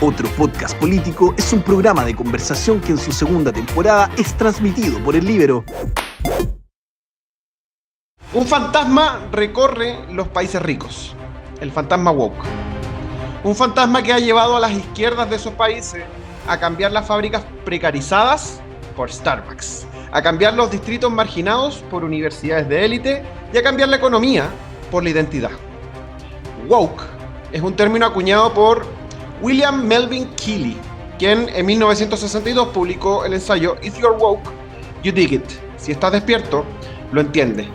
Otro Podcast Político es un programa de conversación que en su segunda temporada es transmitido por El Líbero. Un fantasma recorre los países ricos, el fantasma woke. Un fantasma que ha llevado a las izquierdas de esos países a cambiar las fábricas precarizadas por Starbucks, a cambiar los distritos marginados por universidades de élite y a cambiar la economía por la identidad. Woke es un término acuñado por William Melvin Keeley, quien en 1962 publicó el ensayo If You're Woke, You Dig It. Si estás despierto, lo entiendes.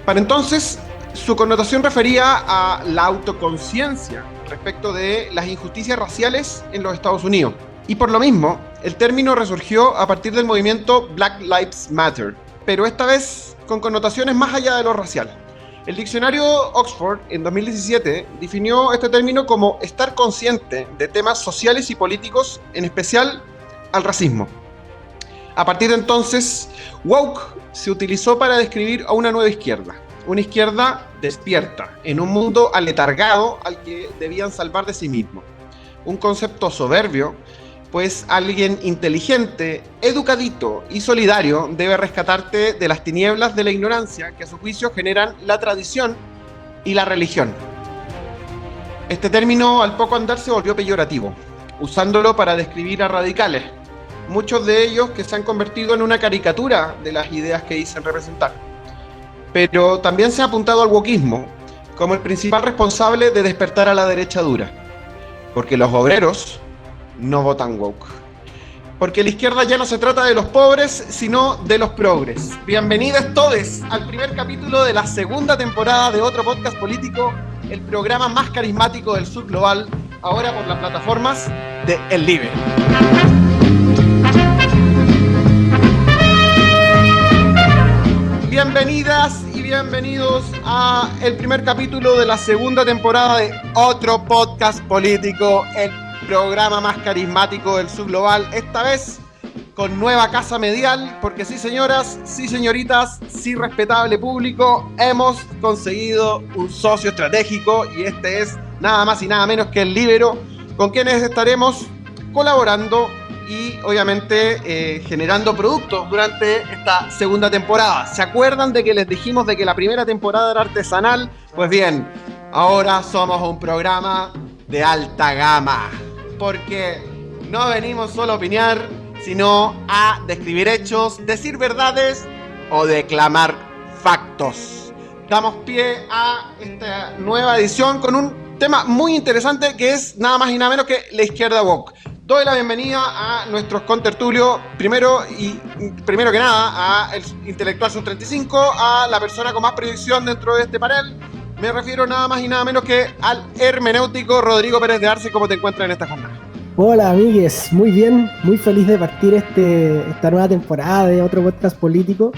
Para entonces, su connotación refería a la autoconciencia respecto de las injusticias raciales en los Estados Unidos. Y por lo mismo, el término resurgió a partir del movimiento Black Lives Matter, pero esta vez con connotaciones más allá de lo racial. El diccionario Oxford en 2017 definió este término como estar consciente de temas sociales y políticos, en especial al racismo. A partir de entonces, woke se utilizó para describir a una nueva izquierda, una izquierda despierta, en un mundo aletargado al que debían salvar de sí mismo. Un concepto soberbio, pues alguien inteligente, educadito y solidario debe rescatarte de las tinieblas de la ignorancia que a su juicio generan la tradición y la religión. Este término al poco andar se volvió peyorativo, usándolo para describir a radicales, muchos de ellos que se han convertido en una caricatura de las ideas que dicen representar. Pero también se ha apuntado al wokismo como el principal responsable de despertar a la derecha dura, porque los obreros no votan woke. Porque la izquierda ya no se trata de los pobres, sino de los progres. Bienvenidos todos al primer capítulo de la segunda temporada de Otro Podcast Político, el programa más carismático del sur global, ahora por las plataformas de El Líbero. Bienvenidas y bienvenidos a el primer capítulo de la segunda temporada de Otro Podcast Político, el programa más carismático del sur global, esta vez con nueva casa medial, porque sí señoras, sí señoritas, sí respetable público, hemos conseguido un socio estratégico y este es nada más y nada menos que El Líbero, con quienes estaremos colaborando y obviamente generando productos durante esta segunda temporada. ¿Se acuerdan de que les dijimos de que la primera temporada era artesanal? Pues bien, ahora somos un programa de alta gama, porque no venimos solo a opinar, sino a describir hechos, decir verdades o declamar factos. Damos pie a esta nueva edición con un tema muy interesante que es nada más y nada menos que la izquierda woke. Doy la bienvenida a nuestros contertulios, primero que nada, a el intelectual sub-35, a la persona con más proyección dentro de este panel. Me refiero nada más y nada menos que al hermenéutico Rodrigo Pérez de Arce. ¿Cómo te encuentras en esta jornada? Hola amigues, muy bien, muy feliz de partir esta nueva temporada de Otro Podcast Político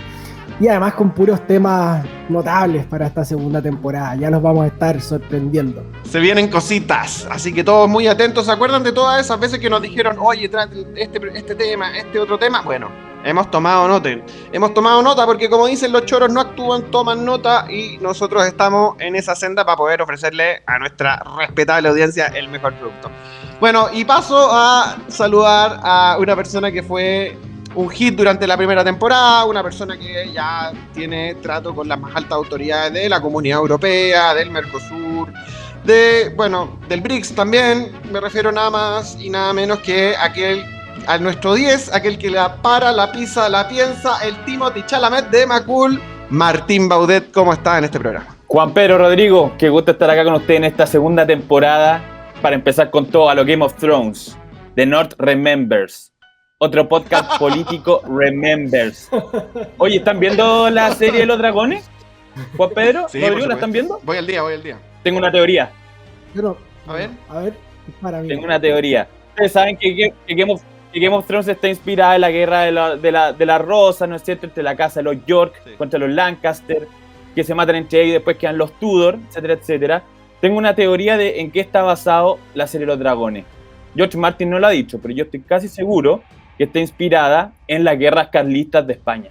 y además con puros temas notables para esta segunda temporada. Ya nos vamos a estar sorprendiendo. Se vienen cositas, así que todos muy atentos. ¿Se acuerdan de todas esas veces que nos dijeron, oye, este tema, este otro tema? Bueno, hemos tomado nota porque como dicen los choros, no actúan, toman nota y nosotros estamos en esa senda para poder ofrecerle a nuestra respetable audiencia el mejor producto. Bueno, y paso a saludar a una persona que fue un hit durante la primera temporada, una persona que ya tiene trato con las más altas autoridades de la Comunidad Europea, del Mercosur, del BRICS también. Me refiero nada más y nada menos que a nuestro 10, aquel que la para, la pisa, la piensa, el Timothy Chalamet de Macul, Martín Baudet. ¿Cómo está en este programa? Juan Pedro Rodrigo, qué gusto estar acá con usted en esta segunda temporada para empezar con todo a lo Game of Thrones. The North Remembers. Otro podcast político Remembers. Oye, ¿están viendo la serie de los dragones? Juan Pedro, sí, Rodrigo, ¿la están viendo? Voy al día. Tengo una teoría. A ver, para mí. Tengo una teoría. Ustedes saben que Game of Thrones está inspirada en la guerra de la Rosa, ¿no es cierto? Entre la casa de los York contra los Lancaster, que se matan entre ellos y después quedan los Tudor, etcétera, etcétera. Tengo una teoría de en qué está basado la serie de los dragones. George Martin no lo ha dicho, pero yo estoy casi seguro que está inspirada en las guerras carlistas de España.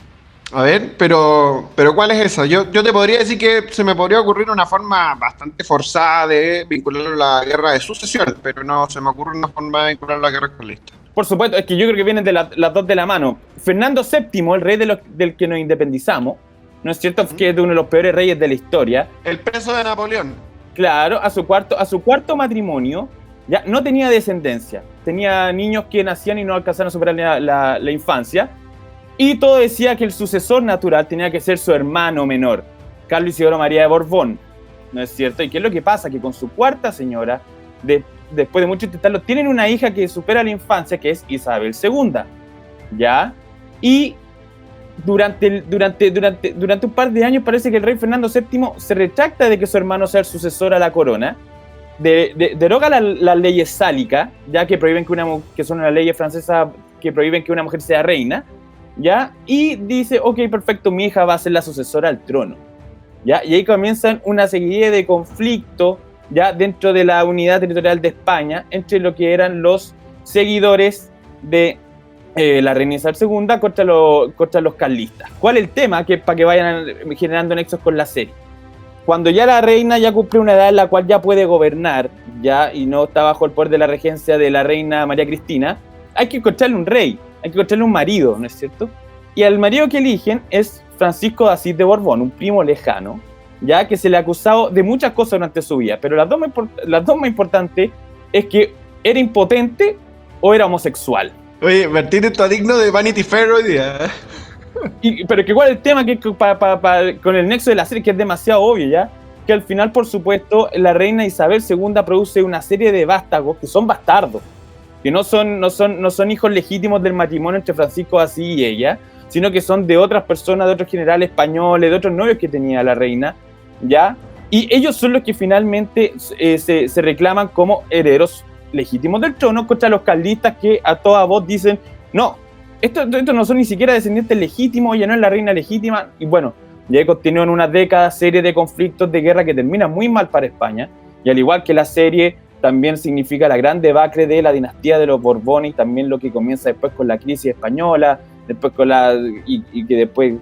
A ver, pero ¿cuál es esa? Yo te podría decir que se me podría ocurrir una forma bastante forzada de vincularlo a la guerra de sucesión, pero no se me ocurre una forma de vincularlo a la guerra carlista. Por supuesto, es que yo creo que vienen de las dos de la mano. Fernando VII, el rey del que nos independizamos, ¿no es cierto? Que es de uno de los peores reyes de la historia. El preso de Napoleón. Claro, a su cuarto matrimonio ya no tenía descendencia. Tenía niños que nacían y no alcanzaron a superar la infancia. Y todo decía que el sucesor natural tenía que ser su hermano menor, Carlos Isidoro María de Borbón, ¿no es cierto? ¿Y qué es lo que pasa? Que con su cuarta señora, después de mucho intentarlo, tienen una hija que supera la infancia, que es Isabel II, ¿ya? Y durante un par de años parece que el rey Fernando VII se retracta de que su hermano sea el sucesor a la corona, deroga las leyes sálicas, ya que prohíben que son las leyes francesas que prohíben que una mujer sea reina, ¿ya? Y dice, ok, perfecto, mi hija va a ser la sucesora al trono, ¿ya? Y ahí comienzan una serie de conflictos, ya, dentro de la unidad territorial de España, entre lo que eran los seguidores de la reina Isabel II contra los carlistas. ¿Cuál es el tema? Que para que vayan generando nexos con la serie. Cuando ya la reina ya cumple una edad en la cual ya puede gobernar, ya, y no está bajo el poder de la regencia de la reina María Cristina, hay que encontrarle un rey, hay que encontrarle un marido, ¿no es cierto? Y al marido que eligen es Francisco de Asís de Borbón, un primo lejano, ya que se le ha acusado de muchas cosas durante su vida, pero las dos más importantes es que era impotente o era homosexual. Oye, Martín está digno de Vanity Fair hoy día. Pero que igual el tema que con el nexo de la serie, que es demasiado obvio ya, que al final, por supuesto, la reina Isabel II produce una serie de vástagos que son bastardos, que no son hijos legítimos del matrimonio entre Francisco de Asís y ella, sino que son de otras personas, de otros generales españoles, de otros novios que tenía la reina, ¿ya? Y ellos son los que finalmente se reclaman como herederos legítimos del trono contra los carlistas que a toda voz dicen, no, estos no son ni siquiera descendientes legítimos, ella no es la reina legítima, y bueno, ya continúan una década, serie de conflictos de guerra que terminan muy mal para España, y al igual que la serie, también significa la gran debacle de la dinastía de los Borbones, y también lo que comienza después con la crisis española, después y que después,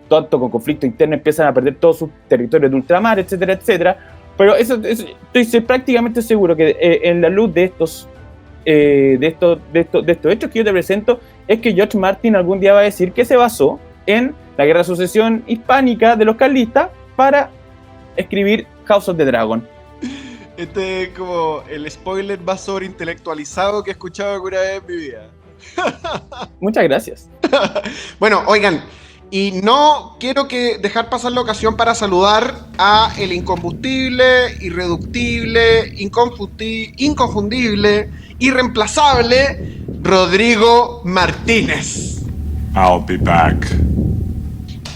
tanto con conflicto interno, empiezan a perder todos sus territorios de ultramar, etcétera, etcétera. Pero eso estoy prácticamente seguro que en la luz de estos hechos que yo te presento, es que George Martin algún día va a decir que se basó en la guerra de sucesión hispánica de los carlistas para escribir House of the Dragon. Este es como el spoiler más sobreintelectualizado que he escuchado alguna vez en mi vida. Muchas gracias. Bueno, oigan, y no quiero dejar pasar la ocasión para saludar a el incombustible, irreductible, inconfundible, irreemplazable Rodrigo Martínez. I'll be back.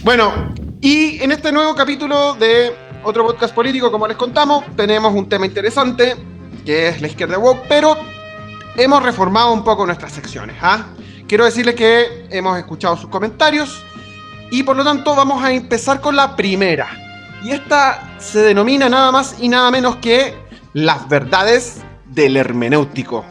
Bueno, y en este nuevo capítulo de otro podcast político, como les contamos, tenemos un tema interesante, que es la izquierda woke, pero hemos reformado un poco nuestras secciones, ¿ah? Quiero decirles que hemos escuchado sus comentarios y por lo tanto vamos a empezar con la primera. Y esta se denomina nada más y nada menos que las verdades del hermenéutico.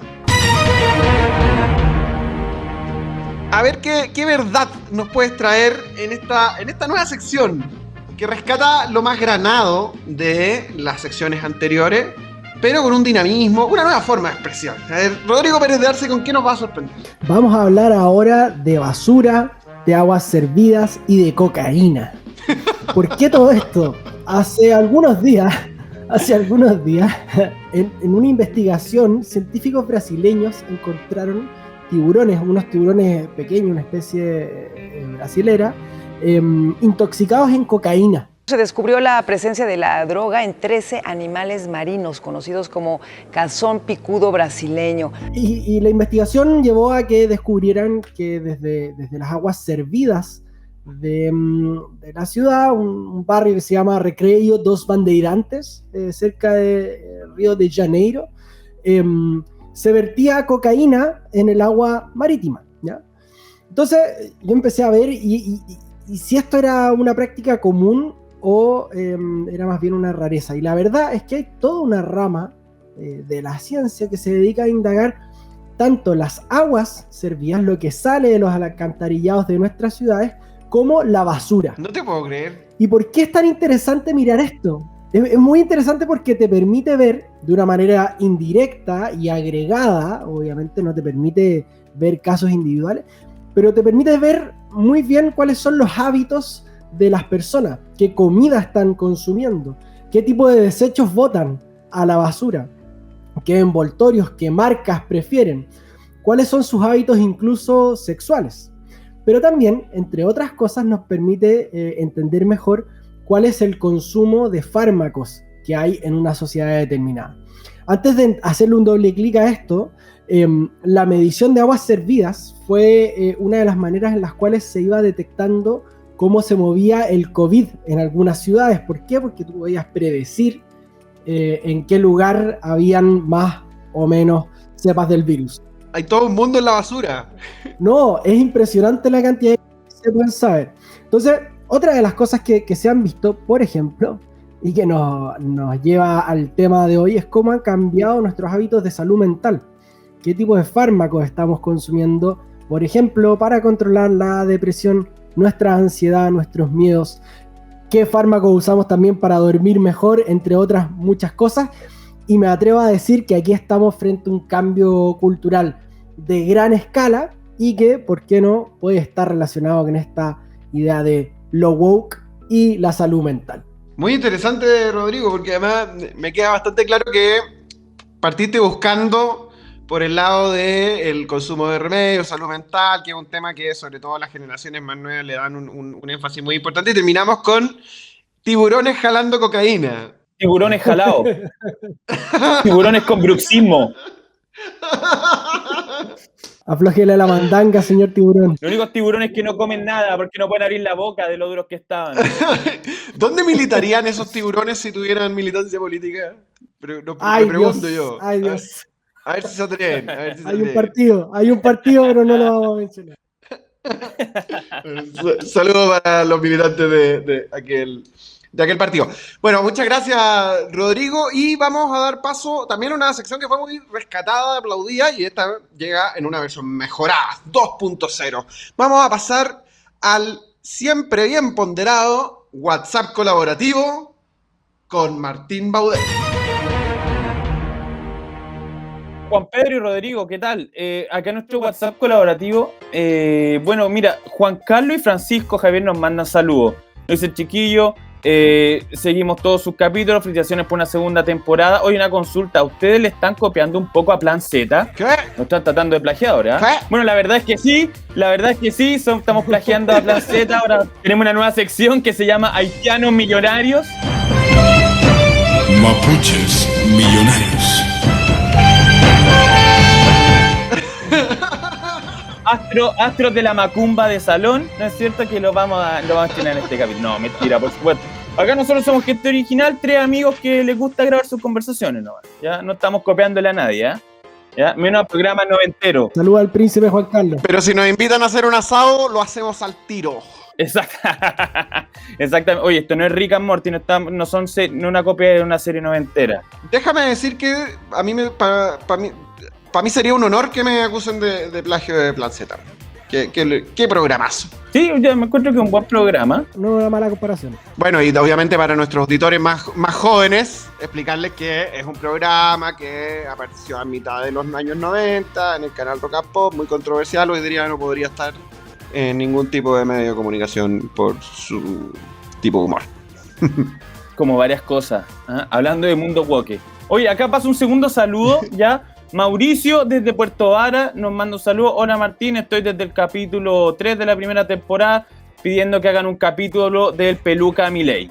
A ver qué verdad nos puedes traer en esta nueva sección que rescata lo más granado de las secciones anteriores, pero con un dinamismo, una nueva forma de expresión. A ver, Rodrigo Pérez de Arce, ¿con qué nos va a sorprender? Vamos a hablar ahora de basura, de aguas servidas y de cocaína. ¿Por qué todo esto? Hace algunos días, en una investigación, científicos brasileños encontraron unos tiburones pequeños, una especie brasilera, intoxicados en cocaína. Se descubrió la presencia de la droga en 13 animales marinos conocidos como calzón picudo brasileño. Y la investigación llevó a que descubrieran que desde las aguas servidas de la ciudad, un barrio que se llama Recreio dos Bandeirantes, cerca de Río de Janeiro, se vertía cocaína en el agua marítima, ¿ya? Entonces yo empecé a ver y si esto era una práctica común o era más bien una rareza. Y la verdad es que hay toda una rama de la ciencia que se dedica a indagar tanto las aguas servidas, lo que sale de los alcantarillados de nuestras ciudades, como la basura. No te puedo creer. ¿Y por qué es tan interesante mirar esto? Es muy interesante porque te permite ver de una manera indirecta y agregada, obviamente no te permite ver casos individuales, pero te permite ver muy bien cuáles son los hábitos de las personas, qué comida están consumiendo, qué tipo de desechos botan a la basura, qué envoltorios, qué marcas prefieren, cuáles son sus hábitos incluso sexuales. Pero también, entre otras cosas, nos permite entender mejor cuál es el consumo de fármacos que hay en una sociedad determinada. Antes de hacerle un doble clic a esto, la medición de aguas servidas fue una de las maneras en las cuales se iba detectando cómo se movía el COVID en algunas ciudades. ¿Por qué? Porque tú podías predecir en qué lugar habían más o menos cepas del virus. Hay todo un mundo en la basura. No, es impresionante la cantidad de cosas que se pueden saber. Entonces, otra de las cosas que se han visto, por ejemplo, y que nos lleva al tema de hoy, es cómo han cambiado nuestros hábitos de salud mental. ¿Qué tipo de fármacos estamos consumiendo, por ejemplo, para controlar la depresión, nuestra ansiedad, nuestros miedos? ¿Qué fármacos usamos también para dormir mejor, entre otras muchas cosas? Y me atrevo a decir que aquí estamos frente a un cambio cultural de gran escala y que, ¿por qué no?, puede estar relacionado con esta idea de lo woke y la salud mental. Muy interesante, Rodrigo, porque además me queda bastante claro que partiste buscando por el lado del consumo de remedios, salud mental, que es un tema que sobre todo a las generaciones más nuevas le dan un énfasis muy importante, y terminamos con tiburones jalando cocaína. Tiburones jalados. Tiburones con bruxismo. Aflójele la mandanga, señor tiburón. Los únicos tiburones que no comen nada porque no pueden abrir la boca de lo duros que estaban. ¿Dónde militarían esos tiburones si tuvieran militancia política? Me Ay, pregunto Dios, yo. ay, Dios. A ver si se atreven. Hay un partido, pero no lo vamos a mencionar. Saludos para los militantes de aquel partido. Bueno, muchas gracias, Rodrigo, y vamos a dar paso también a una sección que fue muy rescatada, aplaudida, y esta llega en una versión mejorada, 2.0. Vamos a pasar al siempre bien ponderado WhatsApp colaborativo con Martín Baudet. Juan Pedro y Rodrigo, ¿qué tal? Acá nuestro WhatsApp colaborativo. Bueno, mira, Juan Carlos y Francisco Javier nos mandan saludos. Nos dice el chiquillo, seguimos todos sus capítulos, felicitaciones por una segunda temporada. Hoy una consulta, ¿ustedes le están copiando un poco a Plan Z? ¿Qué? ¿Nos están tratando de plagiadores? ¿Qué? Bueno, la verdad es que sí, estamos plagiando a Plan Z. Ahora tenemos una nueva sección que se llama Haitianos Millonarios. Mapuches millonarios. Astros de la macumba de salón, ¿no es cierto? Que lo vamos a tener en este capítulo. No, mentira, por supuesto. Acá nosotros somos gente original, 3 amigos que les gusta grabar sus conversaciones, ¿no? Ya no estamos copiándole a nadie, ¿Ya? Menos al programa noventero. Saluda al príncipe Juan Carlos. Pero si nos invitan a hacer un asado, lo hacemos al tiro. Exactamente. Oye, esto no es Rick and Morty, no son una copia de una serie noventera. Déjame decir que a mí para mí sería un honor que me acusen de plagio de Plan Z. ¿Qué programazo? Sí, yo me encuentro que es un buen programa. No es una mala comparación. Bueno, y obviamente para nuestros auditores más jóvenes, explicarles que es un programa que apareció a mitad de los años 90 en el canal Rock and Pop, muy controversial. Hoy día no podría estar en ningún tipo de medio de comunicación por su tipo de humor. Como varias cosas. Hablando de mundo woke. Oye, acá pasa un segundo saludo, ¿ya? Mauricio desde Puerto Vara nos manda un saludo. Hola Martín, estoy desde el capítulo 3 de la primera temporada pidiendo que hagan un capítulo del Peluca Milei.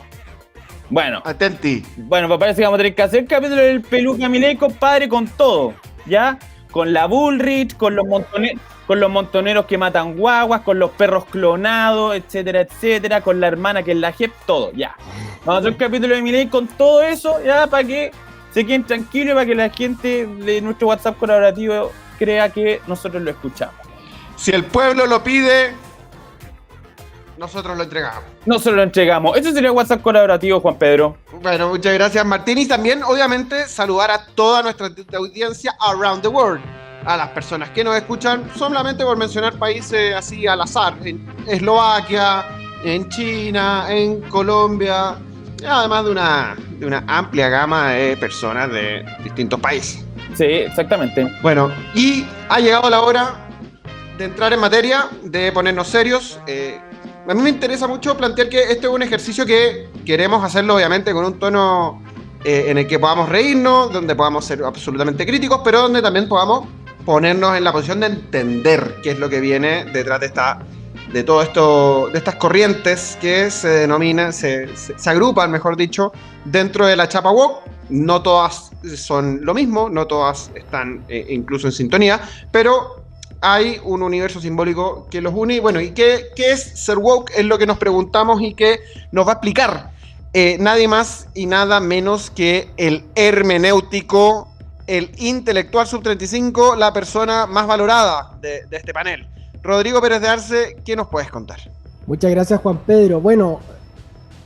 Bueno, Atenti. Bueno, pues parece que vamos a tener que hacer el capítulo del Peluca Milei, compadre, con todo, ¿ya? Con la Bullrich, con los montoneros que matan guaguas, con los perros clonados, etcétera, etcétera, con la hermana que es la JEP, todo, ya. Vamos a hacer un capítulo de Milei con todo eso, ya, para que se queden tranquilos, para que la gente de nuestro WhatsApp colaborativo crea que nosotros lo escuchamos. Si el pueblo lo pide, nosotros lo entregamos. Nosotros lo entregamos. Eso sería WhatsApp colaborativo, Juan Pedro. Bueno, muchas gracias, Martín. Y también, obviamente, saludar a toda nuestra audiencia around the world. a las personas que nos escuchan, solamente por mencionar países así al azar, en Eslovaquia, en China, en Colombia, además de una amplia gama de personas de distintos países. Sí, exactamente. Bueno, y ha llegado la hora de entrar en materia, de ponernos serios. A mí me interesa mucho plantear que este es un ejercicio que queremos hacerlo obviamente con un tono en el que podamos reírnos, donde podamos ser absolutamente críticos, pero donde también podamos ponernos en la posición de entender qué es lo que viene detrás de todo esto, de estas corrientes que se denominan, se agrupan, mejor dicho, dentro de la chapa woke. No todas son lo mismo, no todas están incluso en sintonía, pero hay un universo simbólico que los une. Bueno, ¿y qué es ser woke? Es lo que nos preguntamos y que nos va a explicar nadie más y nada menos que el hermenéutico, el intelectual sub-35, la persona más valorada de este panel. Rodrigo Pérez de Arce, ¿qué nos puedes contar? Muchas gracias, Juan Pedro. Bueno,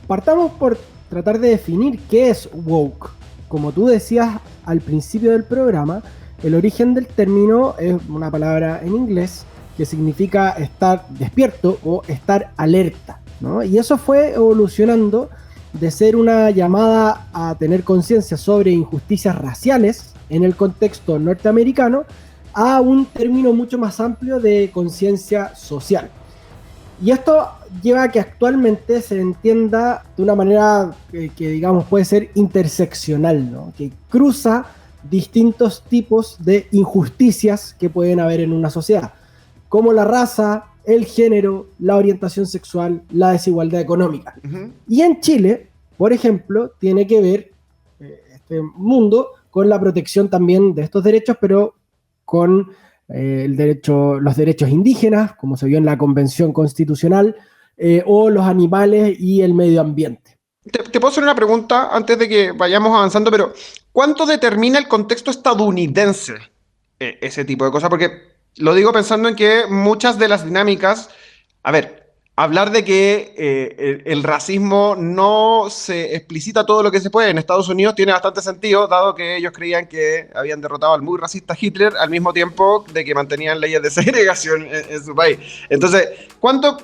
partamos por tratar de definir qué es woke. Como tú decías al principio del programa, el origen del término es una palabra en inglés que significa estar despierto o estar alerta, ¿no? Y eso fue evolucionando de ser una llamada a tener conciencia sobre injusticias raciales en el contexto norteamericano a un término mucho más amplio de conciencia social. Y esto lleva a que actualmente se entienda de una manera que digamos puede ser interseccional, ¿no? Que cruza distintos tipos de injusticias que pueden haber en una sociedad, como la raza, el género, la orientación sexual, la desigualdad económica. Uh-huh. Y en Chile, por ejemplo, tiene que ver este mundo con la protección también de estos derechos, pero con los derechos indígenas, como se vio en la Convención Constitucional, o los animales y el medio ambiente. Te puedo hacer una pregunta antes de que vayamos avanzando, pero ¿cuánto determina el contexto estadounidense ese tipo de cosas? Porque lo digo pensando en que muchas de las dinámicas, a ver, hablar de que el racismo no se explicita todo lo que se puede en Estados Unidos tiene bastante sentido, dado que ellos creían que habían derrotado al muy racista Hitler al mismo tiempo de que mantenían leyes de segregación en su país. Entonces, ¿cuánto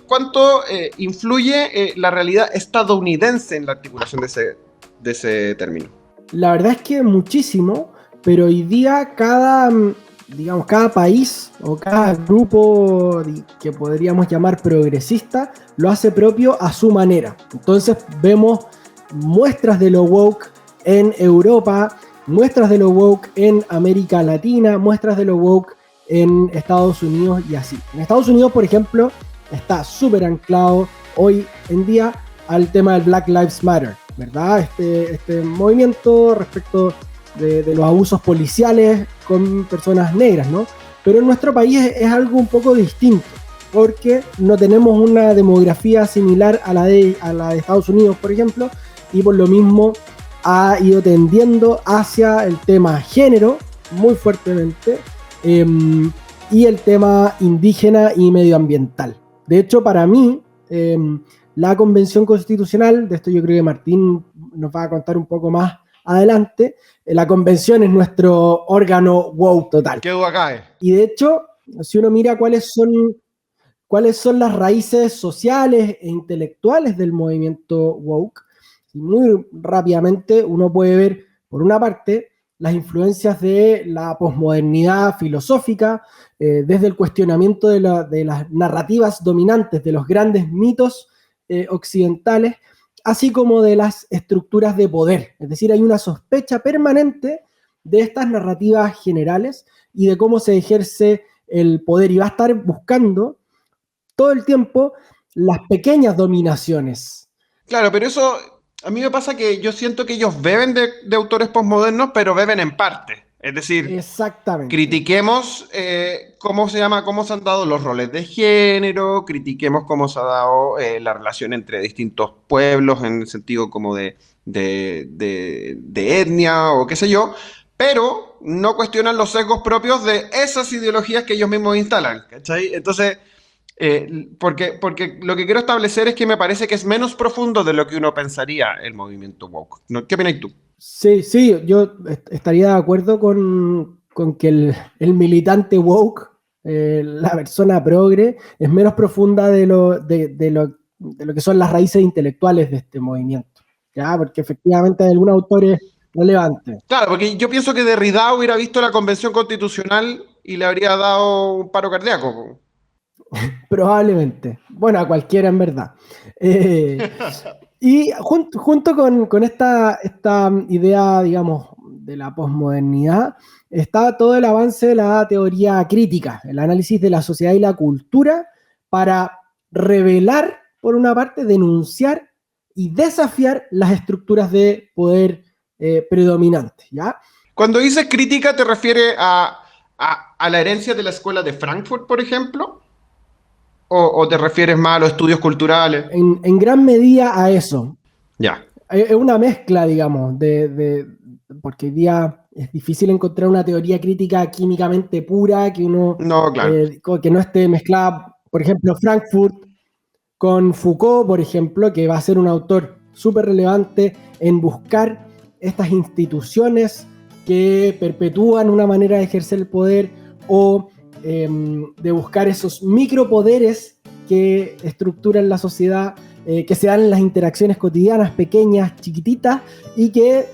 influye la realidad estadounidense en la articulación de ese término? La verdad es que muchísimo, pero hoy día cada país o cada grupo que podríamos llamar progresista lo hace propio a su manera. Entonces vemos muestras de lo woke en Europa, muestras de lo woke en América Latina, muestras de lo woke en Estados Unidos y así. En Estados Unidos, por ejemplo, está súper anclado hoy en día al tema del Black Lives Matter, ¿verdad? Este movimiento respecto de los abusos policiales con personas negras, ¿no? Pero en nuestro país es algo un poco distinto, porque no tenemos una demografía similar a la de Estados Unidos, por ejemplo, y por lo mismo ha ido tendiendo hacia el tema género muy fuertemente y el tema indígena y medioambiental. De hecho, para mí, la Convención Constitucional, de esto yo creo que Martín nos va a contar un poco más adelante, la convención es nuestro órgano woke total. ¿Qué duda cae? Y de hecho, si uno mira cuáles son las raíces sociales e intelectuales del movimiento woke, muy rápidamente uno puede ver, por una parte, las influencias de la posmodernidad filosófica, desde el cuestionamiento de las narrativas dominantes de los grandes mitos occidentales, así como de las estructuras de poder. Es decir, hay una sospecha permanente de estas narrativas generales y de cómo se ejerce el poder, y va a estar buscando todo el tiempo las pequeñas dominaciones. Claro, pero eso, a mí me pasa que yo siento que ellos beben de autores postmodernos, pero beben en parte. Es decir, exactamente, critiquemos cómo se han dado los roles de género, critiquemos cómo se ha dado la relación entre distintos pueblos en el sentido como de etnia o qué sé yo, pero no cuestionan los sesgos propios de esas ideologías que ellos mismos instalan, ¿cachai? Entonces, porque lo que quiero establecer es que me parece que es menos profundo de lo que uno pensaría el movimiento woke. ¿Qué opinas tú? Sí, yo estaría de acuerdo con con que el militante woke, la persona progre, es menos profunda de lo que son las raíces intelectuales de este movimiento, ¿ya? Porque efectivamente hay algunos autores relevantes. Claro, porque yo pienso que Derrida hubiera visto la Convención Constitucional y le habría dado un paro cardíaco, po. Probablemente. Bueno, a cualquiera en verdad. Y junto con esta idea, digamos, de la posmodernidad, está todo el avance de la teoría crítica, el análisis de la sociedad y la cultura para revelar, por una parte, denunciar y desafiar las estructuras de poder predominantes, ¿ya? Cuando dices crítica, ¿te refieres a la herencia de la escuela de Frankfurt, por ejemplo? ¿O te refieres más a los estudios culturales? En gran medida a eso. Ya. Es una mezcla, digamos, porque hoy día es difícil encontrar una teoría crítica químicamente pura que No, claro. que no esté mezclada, por ejemplo, Frankfurt con Foucault, por ejemplo, que va a ser un autor súper relevante en buscar estas instituciones que perpetúan una manera de ejercer el poder o de buscar esos micropoderes que estructuran la sociedad, que se dan en las interacciones cotidianas, pequeñas, chiquititas, y que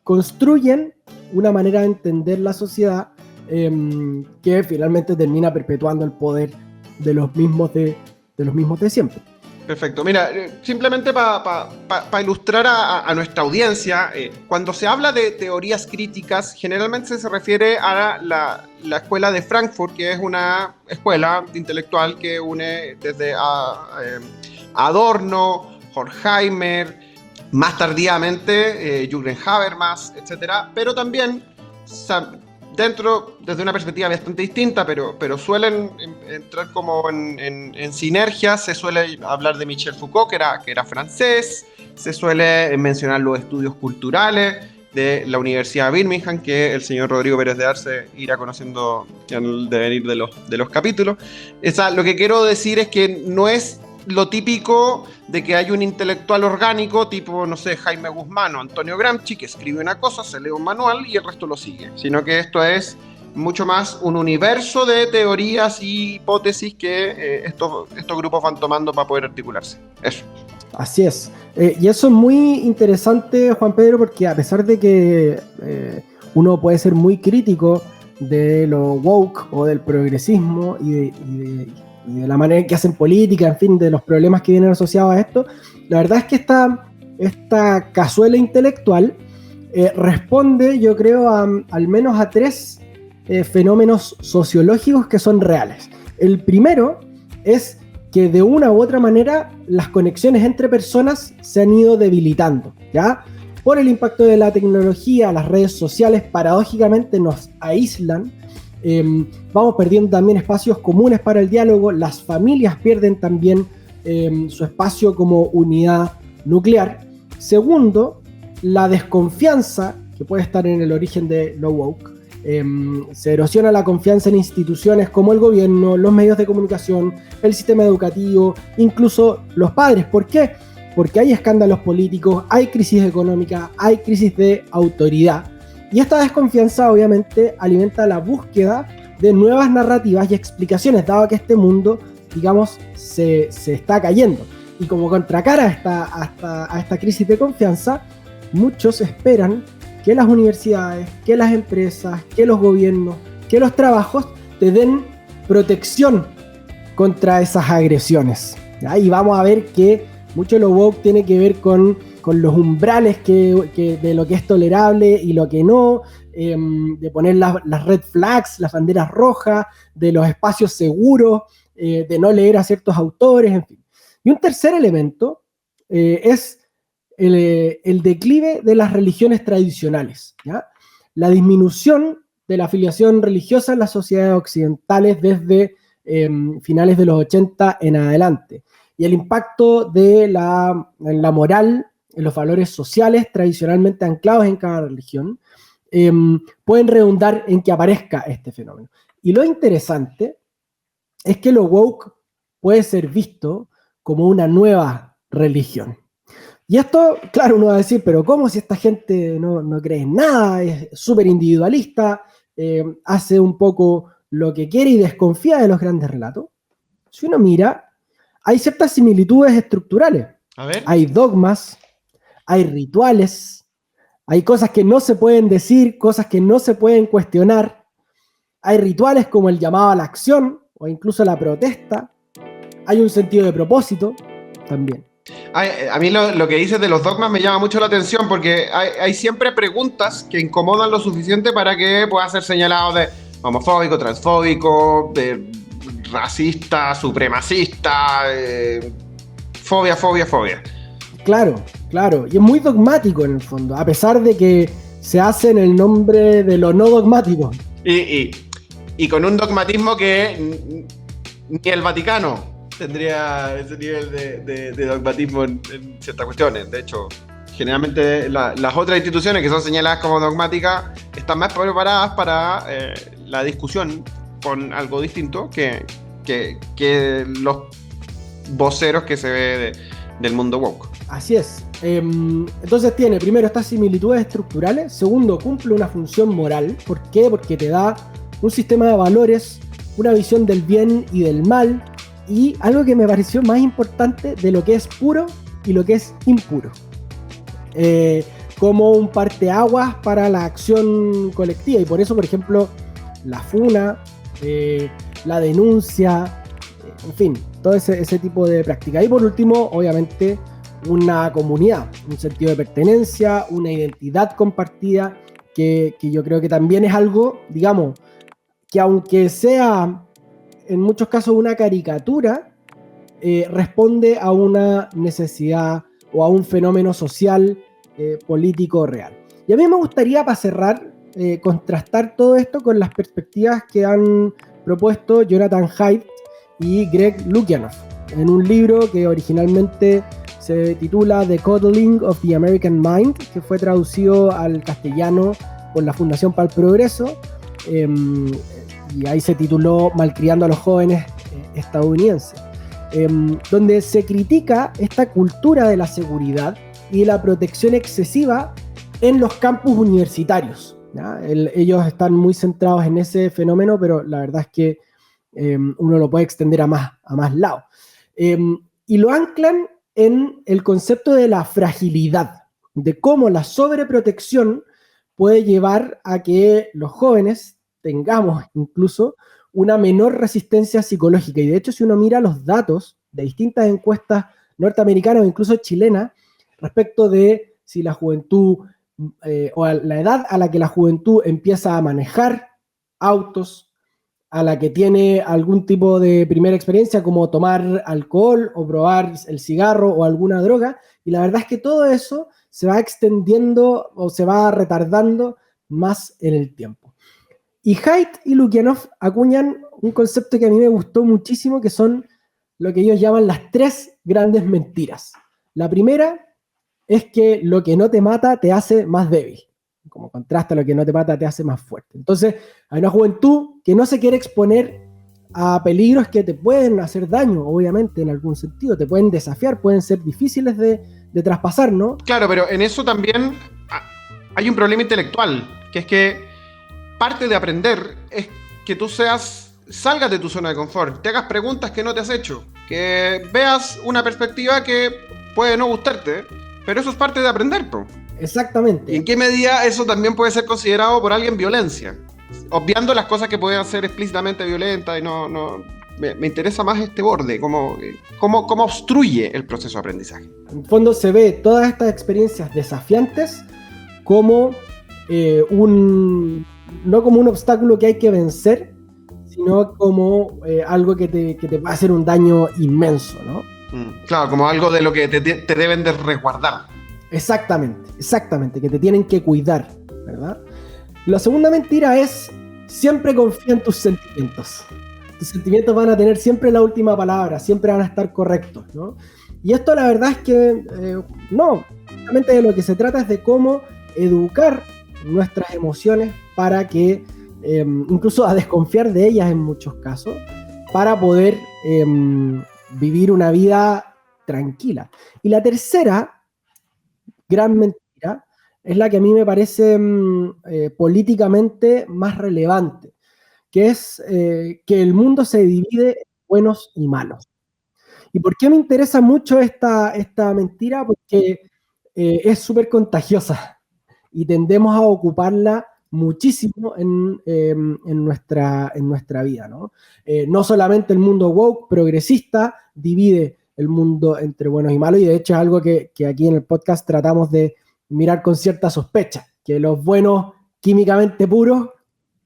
construyen una manera de entender la sociedad que finalmente termina perpetuando el poder de los mismos de siempre. Perfecto. Mira, simplemente para ilustrar a nuestra audiencia, cuando se habla de teorías críticas, generalmente se refiere a la escuela de Frankfurt, que es una escuela intelectual que une desde Adorno, Horkheimer, más tardíamente Jürgen Habermas, etcétera, pero también desde una perspectiva bastante distinta, pero suelen entrar como en sinergia. Se suele hablar de Michel Foucault, que era francés, se suele mencionar los estudios culturales de la Universidad de Birmingham, que el señor Rodrigo Pérez de Arce irá conociendo en el devenir de los capítulos. Lo que quiero decir es que no es lo típico de que hay un intelectual orgánico tipo, no sé, Jaime Guzmán o Antonio Gramsci, que escribe una cosa, se lee un manual y el resto lo sigue, sino que esto es mucho más un universo de teorías y hipótesis que estos grupos van tomando para poder articularse. Eso. Así es. Y eso es muy interesante, Juan Pedro, porque a pesar de que uno puede ser muy crítico de lo woke o del progresismo y de la manera en que hacen política, en fin, de los problemas que vienen asociados a esto, la verdad es que esta cazuela intelectual responde, yo creo, al menos a tres fenómenos sociológicos que son reales. El primero es que de una u otra manera las conexiones entre personas se han ido debilitando, ¿ya? Por el impacto de la tecnología, las redes sociales paradójicamente nos aíslan. Vamos perdiendo también espacios comunes para el diálogo, las familias pierden también su espacio como unidad nuclear. Segundo, la desconfianza, que puede estar en el origen de lo woke, se erosiona la confianza en instituciones como el gobierno, los medios de comunicación, el sistema educativo, incluso los padres. ¿Por qué? Porque hay escándalos políticos, hay crisis económica, hay crisis de autoridad. Y esta desconfianza obviamente alimenta la búsqueda de nuevas narrativas y explicaciones, dado que este mundo, digamos, se está cayendo. Y como contracara a esta crisis de confianza, muchos esperan que las universidades, que las empresas, que los gobiernos, que los trabajos te den protección contra esas agresiones, ¿ya? Y vamos a ver que mucho de lo woke tiene que ver con los umbrales de lo que es tolerable y lo que no, de poner las red flags, las banderas rojas, de los espacios seguros, de no leer a ciertos autores, en fin. Y un tercer elemento es el declive de las religiones tradicionales, ¿ya? La disminución de la afiliación religiosa en las sociedades occidentales desde finales de los 80 en adelante. Y el impacto en la moral, en los valores sociales tradicionalmente anclados en cada religión, pueden redundar en que aparezca este fenómeno. Y lo interesante es que lo woke puede ser visto como una nueva religión. Y esto, claro, uno va a decir, pero ¿cómo si esta gente no cree en nada? Es súper individualista, hace un poco lo que quiere y desconfía de los grandes relatos, si uno mira, hay ciertas similitudes estructurales. A ver. Hay dogmas, hay rituales, hay cosas que no se pueden decir, cosas que no se pueden cuestionar. Hay rituales como el llamado a la acción o incluso la protesta. Hay un sentido de propósito también. A mí lo que dices de los dogmas me llama mucho la atención porque hay siempre preguntas que incomodan lo suficiente para que pueda ser señalado de homofóbico, transfóbico, de racista, supremacista, fobia. Claro. Y es muy dogmático en el fondo, a pesar de que se hace en el nombre de lo no dogmático. Y con un dogmatismo que ni el Vaticano tendría ese nivel de dogmatismo en ciertas cuestiones. De hecho, generalmente las otras instituciones que son señaladas como dogmáticas están más preparadas para la discusión con algo distinto que los voceros que se ve del mundo woke. Así es. Entonces tiene, primero, estas similitudes estructurales. Segundo, cumple una función moral. ¿Por qué? Porque te da un sistema de valores, una visión del bien y del mal, y algo que me pareció más importante de lo que es puro y lo que es impuro. Como un parteaguas para la acción colectiva. Y por eso, por ejemplo, la funa, la denuncia, en fin, todo ese tipo de práctica. Y por último, obviamente, una comunidad, un sentido de pertenencia, una identidad compartida, que yo creo que también es algo, digamos, que aunque sea en muchos casos una caricatura, responde a una necesidad o a un fenómeno social, político real. Y a mí me gustaría, para cerrar, contrastar todo esto con las perspectivas que han propuesto Jonathan Haidt y Greg Lukianoff en un libro que originalmente se titula The Coddling of the American Mind, que fue traducido al castellano por la Fundación para el Progreso, y ahí se tituló Malcriando a los jóvenes estadounidenses, donde se critica esta cultura de la seguridad y de la protección excesiva en los campus universitarios, ¿ya? Ellos están muy centrados en ese fenómeno, pero la verdad es que uno lo puede extender a más lados. Y lo anclan en el concepto de la fragilidad, de cómo la sobreprotección puede llevar a que los jóvenes tengamos incluso una menor resistencia psicológica. Y de hecho, si uno mira los datos de distintas encuestas norteamericanas o incluso chilenas respecto de si la juventud o la edad a la que la juventud empieza a manejar autos, a la que tiene algún tipo de primera experiencia como tomar alcohol o probar el cigarro o alguna droga, y la verdad es que todo eso se va extendiendo o se va retardando más en el tiempo. Y Haidt y Lukianoff acuñan un concepto que a mí me gustó muchísimo, que son lo que ellos llaman las 3 grandes mentiras. La primera es que lo que no te mata te hace más débil. Como contrasta, lo que no te mata te hace más fuerte. Entonces, hay una juventud que no se quiere exponer a peligros que te pueden hacer daño, obviamente, en algún sentido. Te pueden desafiar, pueden ser difíciles de traspasar, ¿no? Claro, pero en eso también hay un problema intelectual, que es que parte de aprender es que tú salgas de tu zona de confort, te hagas preguntas que no te has hecho, que veas una perspectiva que puede no gustarte, pero eso es parte de aprender, po. Exactamente. ¿Y en qué medida eso también puede ser considerado por alguien violencia? Obviando las cosas que pueden ser explícitamente violentas, y me interesa más este borde, cómo obstruye el proceso de aprendizaje. En el fondo se ve todas estas experiencias desafiantes como no como un obstáculo que hay que vencer, sino como algo que te va a hacer un daño inmenso, ¿no? Claro, como algo de lo que te deben de resguardar. Exactamente, que te tienen que cuidar, ¿verdad? La segunda mentira es: siempre confía en tus sentimientos. Tus sentimientos van a tener siempre la última palabra, siempre van a estar correctos, ¿no? Y esto, la verdad es que no, realmente de lo que se trata es de cómo educar nuestras emociones para que, incluso a desconfiar de ellas en muchos casos, para poder vivir una vida tranquila. Y la tercera gran mentira es la que a mí me parece políticamente más relevante, que es que el mundo se divide en buenos y malos. ¿Y por qué me interesa mucho esta mentira? Porque es súper contagiosa y tendemos a ocuparla muchísimo en nuestra vida, ¿no? No solamente el mundo woke, progresista, divide el mundo entre buenos y malos, y de hecho es algo que aquí en el podcast tratamos de mirar con cierta sospecha, que los buenos químicamente puros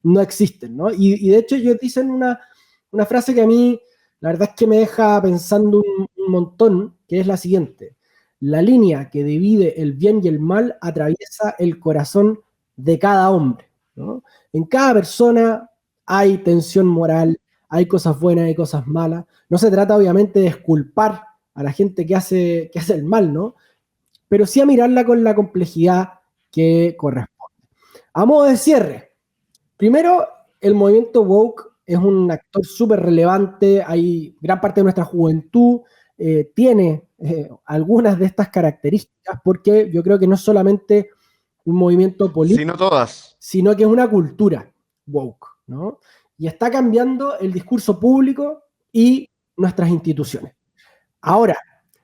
no existen, ¿no? Y de hecho ellos dicen una frase que a mí la verdad es que me deja pensando un montón, que es la siguiente: la línea que divide el bien y el mal atraviesa el corazón de cada hombre, ¿no? En cada persona hay tensión moral, hay cosas buenas y cosas malas. No se trata obviamente de exculpar a la gente que hace el mal, ¿no? Pero sí a mirarla con la complejidad que corresponde. A modo de cierre, primero, el movimiento woke es un actor súper relevante. Hay gran parte de nuestra juventud tiene algunas de estas características, porque yo creo que no es solamente un movimiento político, Sino todas. sino que es una cultura woke, ¿no? Y está cambiando el discurso público y nuestras instituciones. Ahora,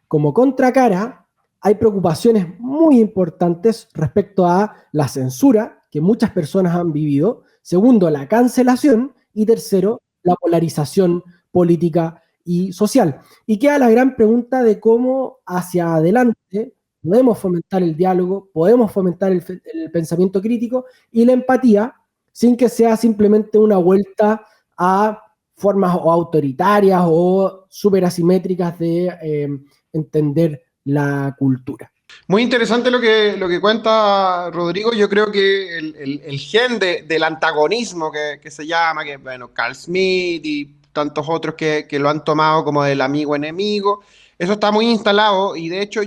como contracara, hay preocupaciones muy importantes respecto a la censura que muchas personas han vivido. Segundo, la cancelación. Y tercero, la polarización política y social. Y queda la gran pregunta de cómo hacia adelante podemos fomentar el diálogo, podemos fomentar el pensamiento crítico y la empatía, sin que sea simplemente una vuelta a formas o autoritarias o súper asimétricas de entender la cultura. Muy interesante lo que cuenta Rodrigo. Yo creo que el gen del antagonismo que se llama, que bueno, Carl Smith y tantos otros que lo han tomado como del amigo-enemigo, eso está muy instalado, y de hecho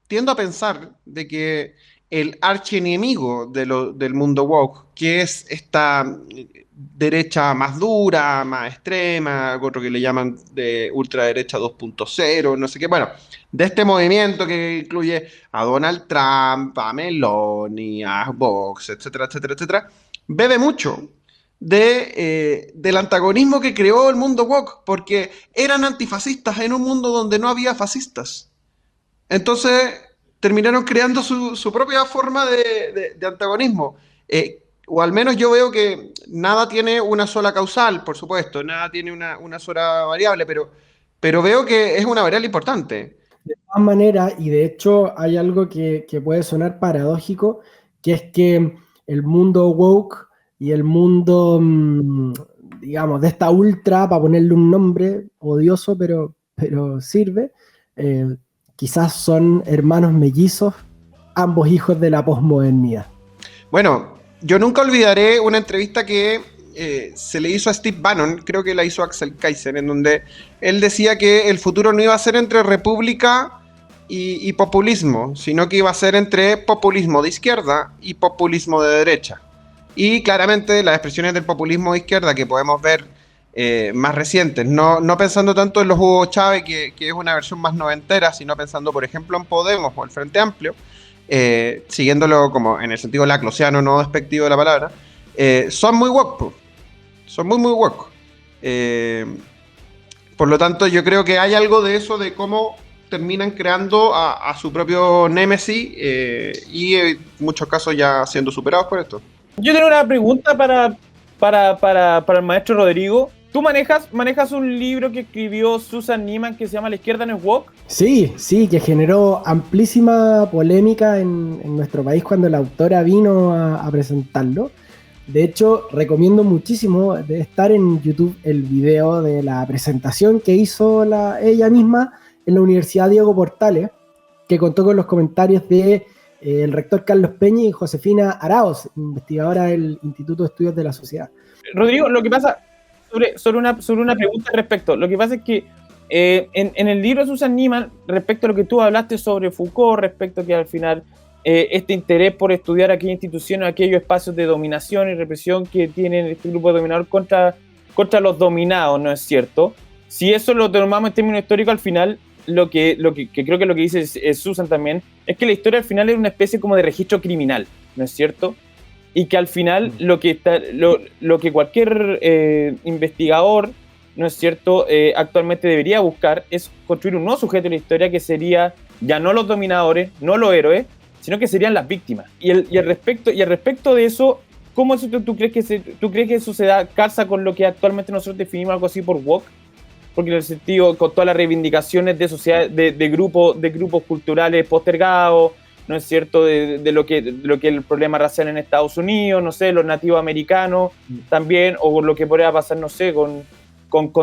tiendo a pensar de que el archienemigo del mundo woke, que es esta derecha más dura, más extrema, otro que le llaman de ultraderecha 2.0, no sé qué, bueno, de este movimiento que incluye a Donald Trump, a Meloni, a Vox, etcétera, etcétera, etcétera, bebe mucho del antagonismo que creó el mundo woke, porque eran antifascistas en un mundo donde no había fascistas. Entonces terminaron creando su propia forma de antagonismo. O al menos yo veo que nada tiene una sola causal, por supuesto, nada tiene una sola variable, pero veo que es una variable importante. De todas maneras, y de hecho hay algo que puede sonar paradójico, que es que el mundo woke y el mundo, digamos, de esta ultra, para ponerle un nombre odioso, pero sirve, quizás son hermanos mellizos, ambos hijos de la posmodernidad. Bueno, yo nunca olvidaré una entrevista que se le hizo a Steve Bannon, creo que la hizo Axel Kaiser, en donde él decía que el futuro no iba a ser entre república y populismo, sino que iba a ser entre populismo de izquierda y populismo de derecha. Y claramente las expresiones del populismo de izquierda que podemos ver más recientes, no pensando tanto en los Hugo Chávez, que es una versión más noventera, sino pensando, por ejemplo, en Podemos o el Frente Amplio, siguiéndolo como en el sentido laclosiano, no despectivo de la palabra, son muy woke, son muy woke. Por lo tanto, yo creo que hay algo de eso, de cómo terminan creando a su propio némesis y en muchos casos ya siendo superados por esto. Yo tengo una pregunta para el maestro Rodrigo. ¿Tú manejas un libro que escribió Susan Neiman que se llama La izquierda no es woke? Sí, que generó amplísima polémica en nuestro país cuando la autora vino a presentarlo. De hecho, recomiendo muchísimo de estar en YouTube el video de la presentación que hizo ella misma en la Universidad Diego Portales, que contó con los comentarios de el rector Carlos Peña y Josefina Araoz, investigadora del Instituto de Estudios de la Sociedad. Rodrigo, lo que pasa, sobre una pregunta al respecto, lo que pasa es que en el libro de Susan Neiman, respecto a lo que tú hablaste sobre Foucault, respecto a que al final este interés por estudiar aquellas instituciones, aquellos espacios de dominación y represión que tienen este grupo de dominadores contra los dominados, ¿no es cierto? Si eso lo tomamos en términos históricos, al final que creo que lo que dice Susan también, es que la historia al final es una especie como de registro criminal, ¿no es cierto? Y que al final lo que cualquier investigador, ¿no es cierto?, actualmente debería buscar es construir un nuevo sujeto de la historia que sería ya no los dominadores, no los héroes, sino que serían las víctimas. Y al respecto de eso, ¿cómo eso tú crees que eso se da calza con lo que actualmente nosotros definimos algo así por woke? Porque en el sentido, con todas las reivindicaciones de sociedad, de grupos culturales postergados, ¿no es cierto?, de lo que es el problema racial en Estados Unidos, no sé, los nativos americanos también, o lo que podría pasar, no sé, con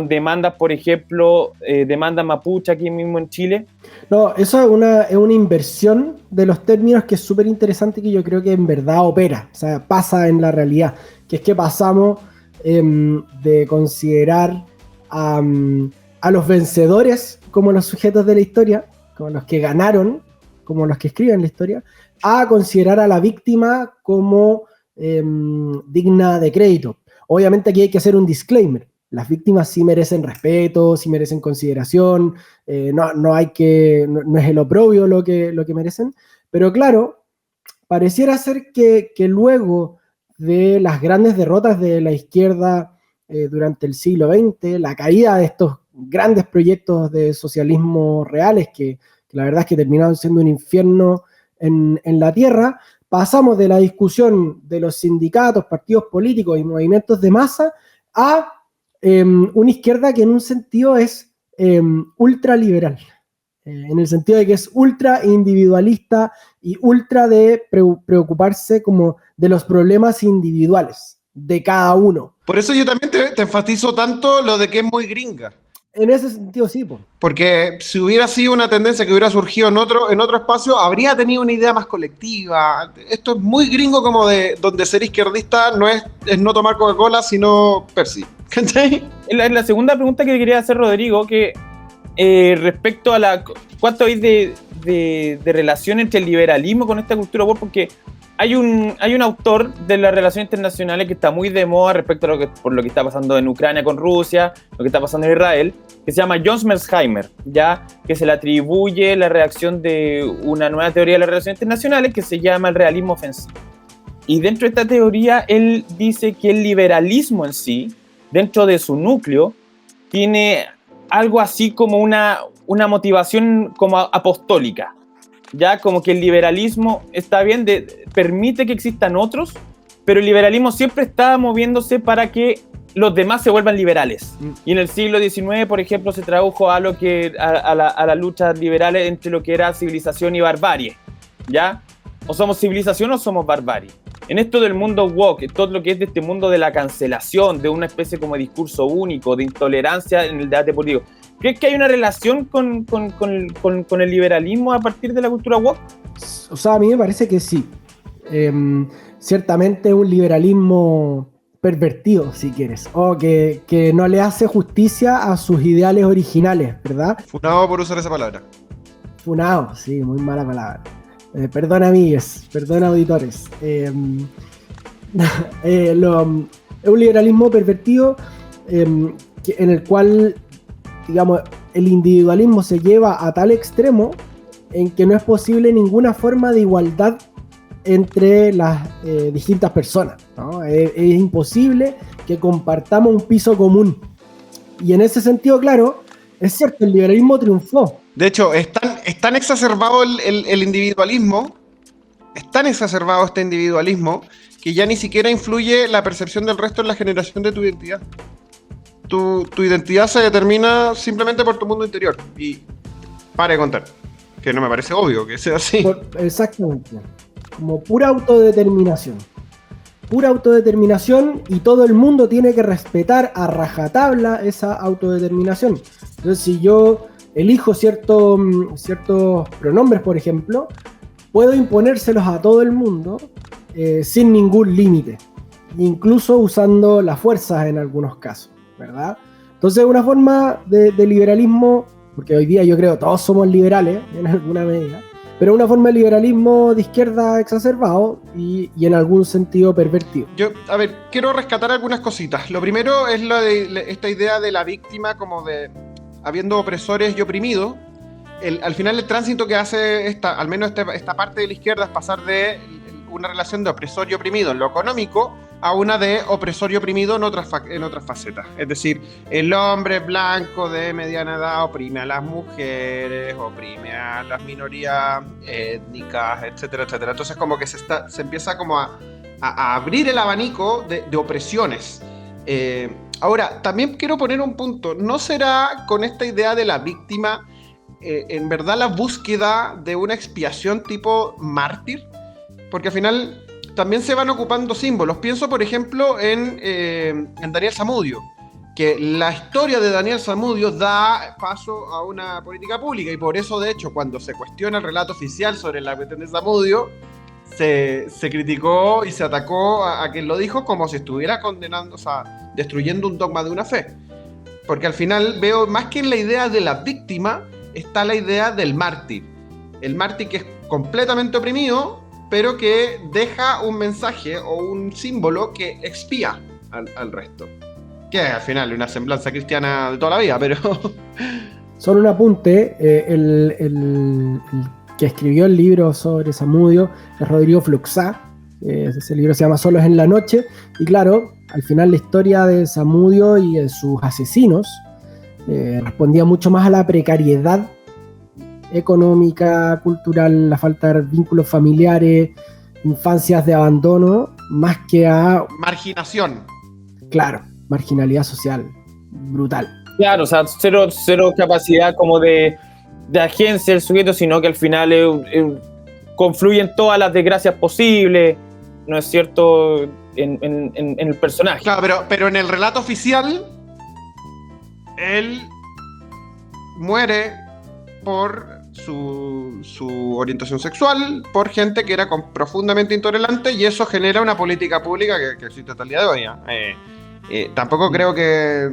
demandas, por ejemplo, demandas mapuche aquí mismo en Chile. No, eso es una inversión de los términos que es súper interesante, que yo creo que en verdad opera, o sea, pasa en la realidad, que es que pasamos de considerar a los vencedores como los sujetos de la historia, como los que ganaron, como los que escriben la historia, a considerar a la víctima como digna de crédito. Obviamente aquí hay que hacer un disclaimer. Las víctimas sí merecen respeto, sí merecen consideración, no es el oprobio lo que merecen, pero claro, pareciera ser que luego de las grandes derrotas de la izquierda durante el siglo XX, la caída de estos grandes proyectos de socialismo reales, que la verdad es que terminaron siendo un infierno en la tierra, pasamos de la discusión de los sindicatos, partidos políticos y movimientos de masa a una izquierda que en un sentido es ultraliberal, en el sentido de que es ultra individualista y ultra de preocuparse como de los problemas individuales de cada uno. Por eso yo también te enfatizo tanto lo de que es muy gringa. En ese sentido sí, po. Porque si hubiera sido una tendencia que hubiera surgido en otro espacio, habría tenido una idea más colectiva. Esto es muy gringo, como de donde ser izquierdista no es no tomar Coca-Cola, sino Pepsi. ¿Cachai? La segunda pregunta que quería hacer, Rodrigo, que respecto a ¿cuánto hay de relación entre el liberalismo con esta cultura woke? Porque hay un autor de las relaciones internacionales que está muy de moda respecto a por lo que está pasando en Ucrania con Rusia, lo que está pasando en Israel, que se llama John Mearsheimer, ya que se le atribuye la redacción de una nueva teoría de las relaciones internacionales que se llama el realismo ofensivo. Y dentro de esta teoría, él dice que el liberalismo en sí, dentro de su núcleo, tiene algo así como una motivación como apostólica. Ya como que el liberalismo está bien, permite que existan otros, pero el liberalismo siempre está moviéndose para que los demás se vuelvan liberales. Y en el siglo XIX, por ejemplo, se tradujo a la lucha liberal entre lo que era civilización y barbarie, ¿ya? O somos civilización o somos barbarie. En esto del mundo woke, todo lo que es de este mundo de la cancelación, de una especie como de discurso único, de intolerancia en el debate político, ¿crees que hay una relación con el liberalismo a partir de la cultura woke? O sea, a mí me parece que sí. Ciertamente un liberalismo pervertido, si quieres, o que no le hace justicia a sus ideales originales, ¿verdad? Funado por usar esa palabra. Funado, sí, muy mala palabra. Perdón, amigues, perdón, auditores. Es un liberalismo pervertido en el cual, digamos, el individualismo se lleva a tal extremo en que no es posible ninguna forma de igualdad entre las distintas personas, ¿no? Es imposible que compartamos un piso común. Y en ese sentido, claro, es cierto, el liberalismo triunfó. De hecho, es tan exacerbado el individualismo, es tan exacerbado este individualismo, que ya ni siquiera influye la percepción del resto en la generación de tu identidad. Tu identidad se determina simplemente por tu mundo interior. Y para de contar, que no me parece obvio que sea así. Exactamente. Como pura autodeterminación. Pura autodeterminación, y todo el mundo tiene que respetar a rajatabla esa autodeterminación. Entonces, si yo elijo ciertos pronombres, por ejemplo, puedo imponérselos a todo el mundo sin ningún límite, incluso usando la fuerza en algunos casos, ¿verdad? Entonces, una forma de liberalismo, porque hoy día yo creo todos somos liberales en alguna medida, pero una forma de liberalismo de izquierda exacerbado y en algún sentido pervertido. Yo, a ver, quiero rescatar algunas cositas. Lo primero es esta idea de la víctima como de habiendo opresores y oprimidos, al final el tránsito que hace al menos esta parte de la izquierda es pasar de una relación de opresor y oprimido en lo económico a una de opresor y oprimido en otras facetas. Es decir, el hombre blanco de mediana edad oprime a las mujeres, oprime a las minorías étnicas, etcétera, etcétera. Entonces como que se empieza como a abrir el abanico de opresiones. Ahora, también quiero poner un punto. ¿No será con esta idea de la víctima en verdad la búsqueda de una expiación tipo mártir? Porque al final también se van ocupando símbolos. Pienso, por ejemplo, en Daniel Zamudio, que la historia de Daniel Zamudio da paso a una política pública, y por eso, de hecho, cuando se cuestiona el relato oficial sobre la cuestión de Zamudio, se criticó y se atacó a quien lo dijo como si estuviera condenando, o sea, destruyendo un dogma de una fe. Porque al final veo, más que en la idea de la víctima, está la idea del mártir. El mártir que es completamente oprimido, pero que deja un mensaje o un símbolo que expía al resto. Que al final es una semblanza cristiana de toda la vida, pero... Solo un apunte, el que escribió el libro sobre Zamudio es Rodrigo Fluxá. Ese libro se llama Solos en la Noche, y claro, al final la historia de Zamudio y de sus asesinos respondía mucho más a la precariedad económica, cultural, la falta de vínculos familiares, infancias de abandono, más que a... marginación. Claro, marginalidad social, brutal. Claro, o sea, cero capacidad como de agencia del sujeto, sino que al final confluyen todas las desgracias posibles, ¿no es cierto?, en el personaje. Claro, pero en el relato oficial, él muere por su orientación sexual, por gente que era profundamente intolerante, y eso genera una política pública que existe hasta el día de hoy. Tampoco creo que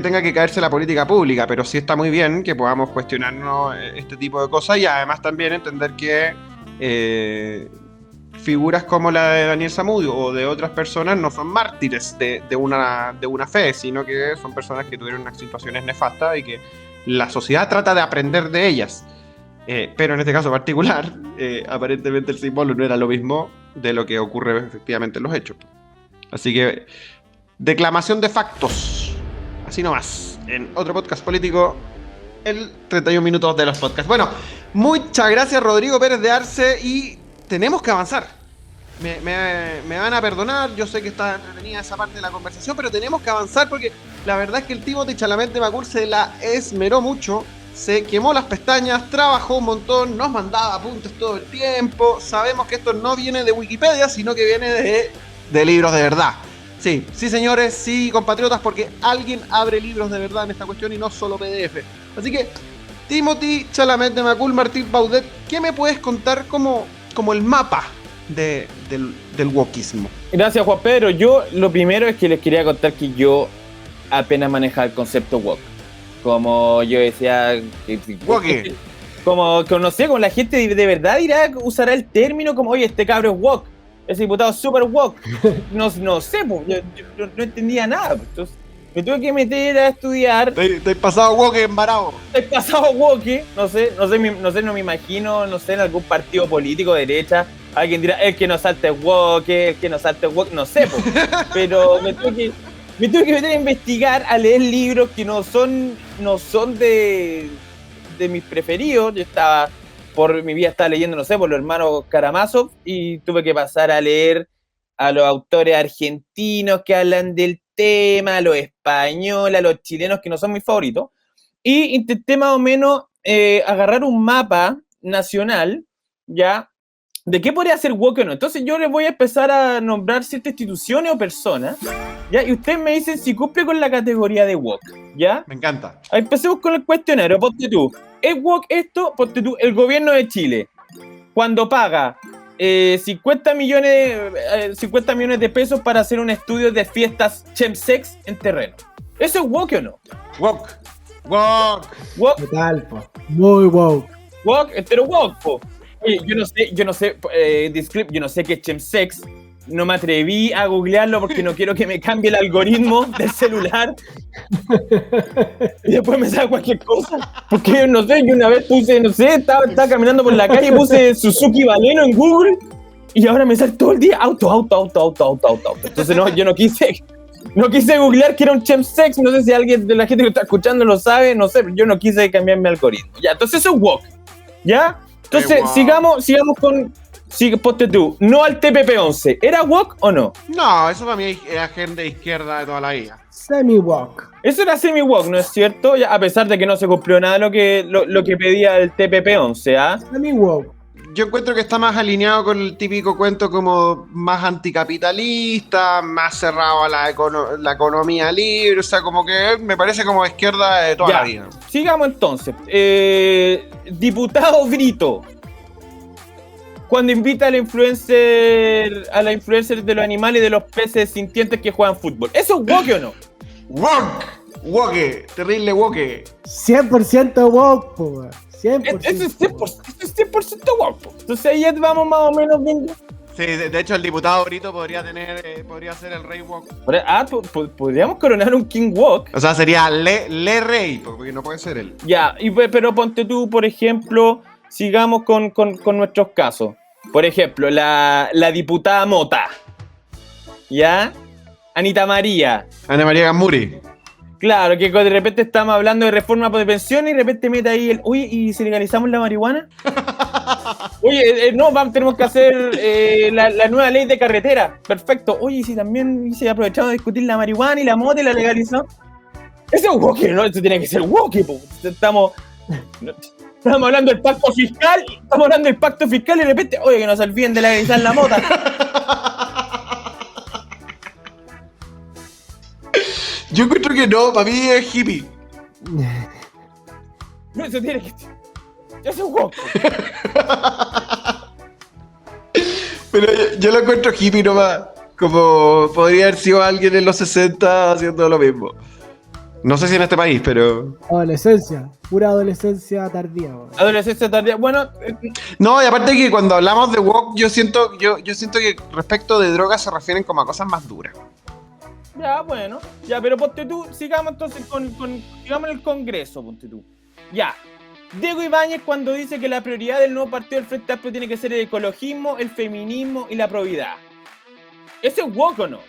tenga que caerse la política pública, pero sí está muy bien que podamos cuestionarnos este tipo de cosas, y además también entender que figuras como la de Daniel Zamudio o de otras personas no son mártires de una fe, sino que son personas que tuvieron unas situaciones nefastas y que la sociedad trata de aprender de ellas. Pero en este caso particular, aparentemente el símbolo no era lo mismo de lo que ocurre efectivamente en los hechos. Así que, declamación de factos. Así nomás. En otro podcast político, el 31 minutos de los podcasts. Bueno, muchas gracias, Rodrigo Pérez de Arce, y tenemos que avanzar. Me van a perdonar, yo sé que está entretenida esa parte de la conversación, pero tenemos que avanzar porque la verdad es que el Timothy Chalamet de Macul se la esmeró mucho, se quemó las pestañas, trabajó un montón, nos mandaba apuntes todo el tiempo. Sabemos que esto no viene de Wikipedia, sino que viene de libros de verdad. Sí, señores, sí, compatriotas, porque alguien abre libros de verdad en esta cuestión y no solo PDF. Así que, Timothy Chalamet de Macul, Martín Baudet, ¿qué me puedes contar como el mapa del wokismo? Gracias, Juan Pedro. Yo lo primero es que les quería contar que yo apenas manejaba el concepto wok. Como yo decía, Woke. Como no sé, como la gente de verdad usará el término como, oye, este cabro es wok, ese diputado es super wok. No sé, pues, yo no entendía nada. Entonces me tuve que meter a estudiar. Te pasado woke embarado. He pasado woke, no me imagino, no sé, en algún partido político de derecha, alguien dirá, el que no salte woke, no sé, pues. Pero me tuve que meter a investigar, a leer libros que no son de mis preferidos. Yo por mi vida estaba leyendo, no sé, por los hermanos Karamazov, y tuve que pasar a leer a los autores argentinos que hablan del tema, a los españoles, a los chilenos, que no son mis favoritos, y intenté más o menos agarrar un mapa nacional, ¿ya?, de qué podría ser woke o no. Entonces yo les voy a empezar a nombrar ciertas instituciones o personas, ¿ya? Y ustedes me dicen si cumple con la categoría de woke, ¿ya? Me encanta. Empecemos con el cuestionario. Ponte tú, ¿es woke esto? Ponte tú, el gobierno de Chile, cuando paga 50 millones de pesos para hacer un estudio de fiestas chemsex en terreno. ¿Eso es woke o no? Woke. ¿Qué tal, po? Muy woke. Woke, pero woke, po. Oye, yo no sé qué es chemsex. no me atreví a googlearlo porque no quiero que me cambie el algoritmo del celular. Y después me sale cualquier cosa. Porque, no sé, yo una vez puse, no sé, estaba caminando por la calle y puse Suzuki Baleno en Google y ahora me sale todo el día auto. Entonces no, yo no quise googlear que era un chemsex. No sé si alguien de la gente que está escuchando lo sabe, no sé, pero yo no quise cambiar mi algoritmo. Ya, entonces eso es wok. ¿Ya? Entonces, wow. sigamos con... Sí, ponte tú, no al TPP-11. ¿Era wok o no? No, eso para mí era gente de izquierda de toda la vida. Semi-walk. Eso era semi-wok, ¿no es cierto? Ya, a pesar de que no se cumplió nada lo que pedía el TPP-11, ¿ah? Semi-walk. Yo encuentro que está más alineado con el típico cuento como más anticapitalista, más cerrado a la economía libre, o sea, como que me parece como izquierda de toda la vida. Sigamos entonces. Diputado Brito, cuando invita a la influencer de los animales y de los peces sintientes que juegan fútbol. ¿Eso es woke o no? Woke, terrible woke. 100% woke, po, weón. 100%. Eso es 100% woke. Entonces ahí ya vamos más o menos viendo. Sí, de hecho el diputado Brito podría ser el rey woke. Podríamos coronar un king woke. O sea, sería le rey, porque no puede ser él. Ya, pero ponte tú, por ejemplo, sigamos con nuestros casos. Por ejemplo, la diputada Mota. ¿Ya? Anita María. Ana María Gamburi. Claro, que de repente estamos hablando de reforma de pensiones y de repente mete ahí el... Oye, ¿y si legalizamos la marihuana? Oye, tenemos que hacer la nueva ley de carretera. Perfecto. Oye, ¿y si también se ha aprovechado de discutir la marihuana y la mota y la legalizó? Eso es woke, ¿no? Eso tiene que ser woke, po. Estamos hablando del pacto fiscal, y de repente, oye, que nos olviden de legalizar la mota. Yo encuentro que no, para mí es hippie. No, eso tiene que... Eso es woke. Pero yo lo encuentro hippie nomás. Como podría haber sido alguien en los 60 haciendo lo mismo. No sé si en este país, pero... Adolescencia. Pura adolescencia tardía, weón. Adolescencia tardía. Bueno... No, y aparte que cuando hablamos de woke, yo siento que respecto de drogas se refieren como a cosas más duras. Ya, bueno. Ya, pero ponte tú, sigamos entonces sigamos en el Congreso, ponte tú. Ya. Diego Ibáñez cuando dice que la prioridad del nuevo partido del Frente Amplio tiene que ser el ecologismo, el feminismo y la probidad. ¿Eso es woke o no?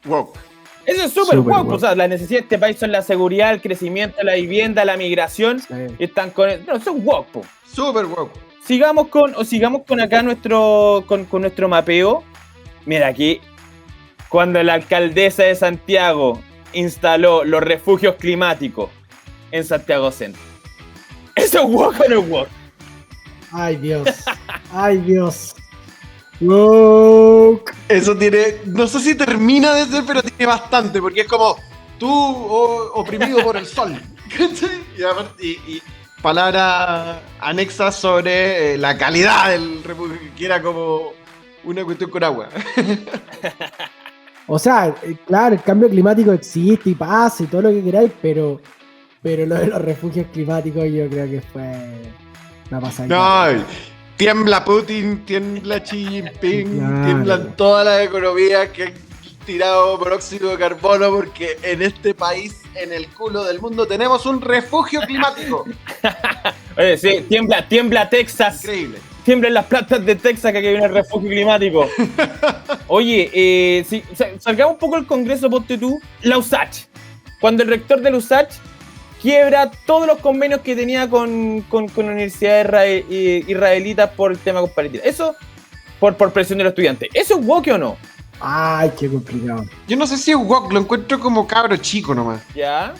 Woke. Eso es súper woke. O sea, las necesidades de este país son la seguridad, el crecimiento, la vivienda, la migración. Sí. Están con... No, eso es woke, po. Súper woke. Sigamos con acá con nuestro mapeo. Mira, aquí... Cuando la alcaldesa de Santiago instaló los refugios climáticos en Santiago Centro. ¿Eso es woke o no es woke? Ay, Dios. Ay, Dios. Woke. Eso tiene... No sé si termina de ser, pero tiene bastante, porque es como... Tú, oprimido por el sol. y palabras anexas sobre la calidad del refugio, que era como una cuestión con agua. O sea, claro, el cambio climático existe y pasa y todo lo que queráis, pero lo de los refugios climáticos yo creo que fue una pasada. No, tiembla Putin, tiembla Xi Jinping, claro. Tiemblan todas las economías que han tirado monóxido de carbono porque en este país, en el culo del mundo, tenemos un refugio climático. Oye, sí, tiembla Texas. Increíble. Tiemblan las plantas de Texas que viene el refugio climático. Oye, salgamos un poco del Congreso, ponte tú. La USACH. Cuando el rector de la USACH quiebra todos los convenios que tenía con universidades israelitas por el tema comparativo. Eso, por presión de los estudiantes. ¿Eso es woke o no? Ay, qué complicado. Yo no sé si es woke, lo encuentro como cabro chico nomás. ¿Ya?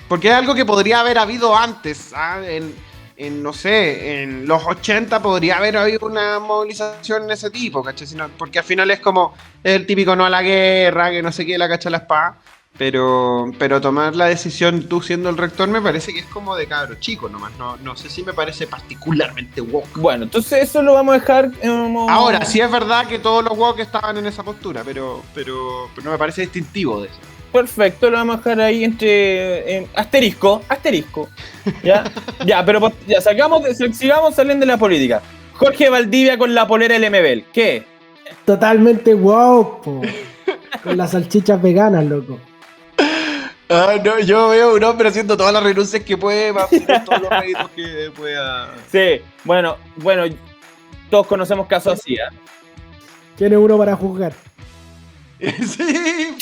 Porque es algo que podría haber habido antes, no sé, en los 80 podría haber habido una movilización de ese tipo, ¿cachai? Porque al final es como el típico no a la guerra, que no sé qué, la cacha la espada. Pero tomar la decisión tú siendo el rector me parece que es como de cabro chico nomás. No sé si me parece particularmente woke. Bueno, entonces eso lo vamos a dejar... Ahora, sí es verdad que todos los woke estaban en esa postura, pero no me parece distintivo de eso. Perfecto, lo vamos a dejar ahí entre asterisco. ¿Ya? Ya, pero ya sigamos saliendo de la política. Jorge Valdivia con la polera del MBL. ¿Qué? Totalmente wow, po. Con las salchichas veganas, loco. Ah, no, yo veo un hombre haciendo todas las renuncias que puede para obtener todos los réditos que pueda. Sí, bueno, todos conocemos casos así, ¿eh? Tiene uno para juzgar. Sí.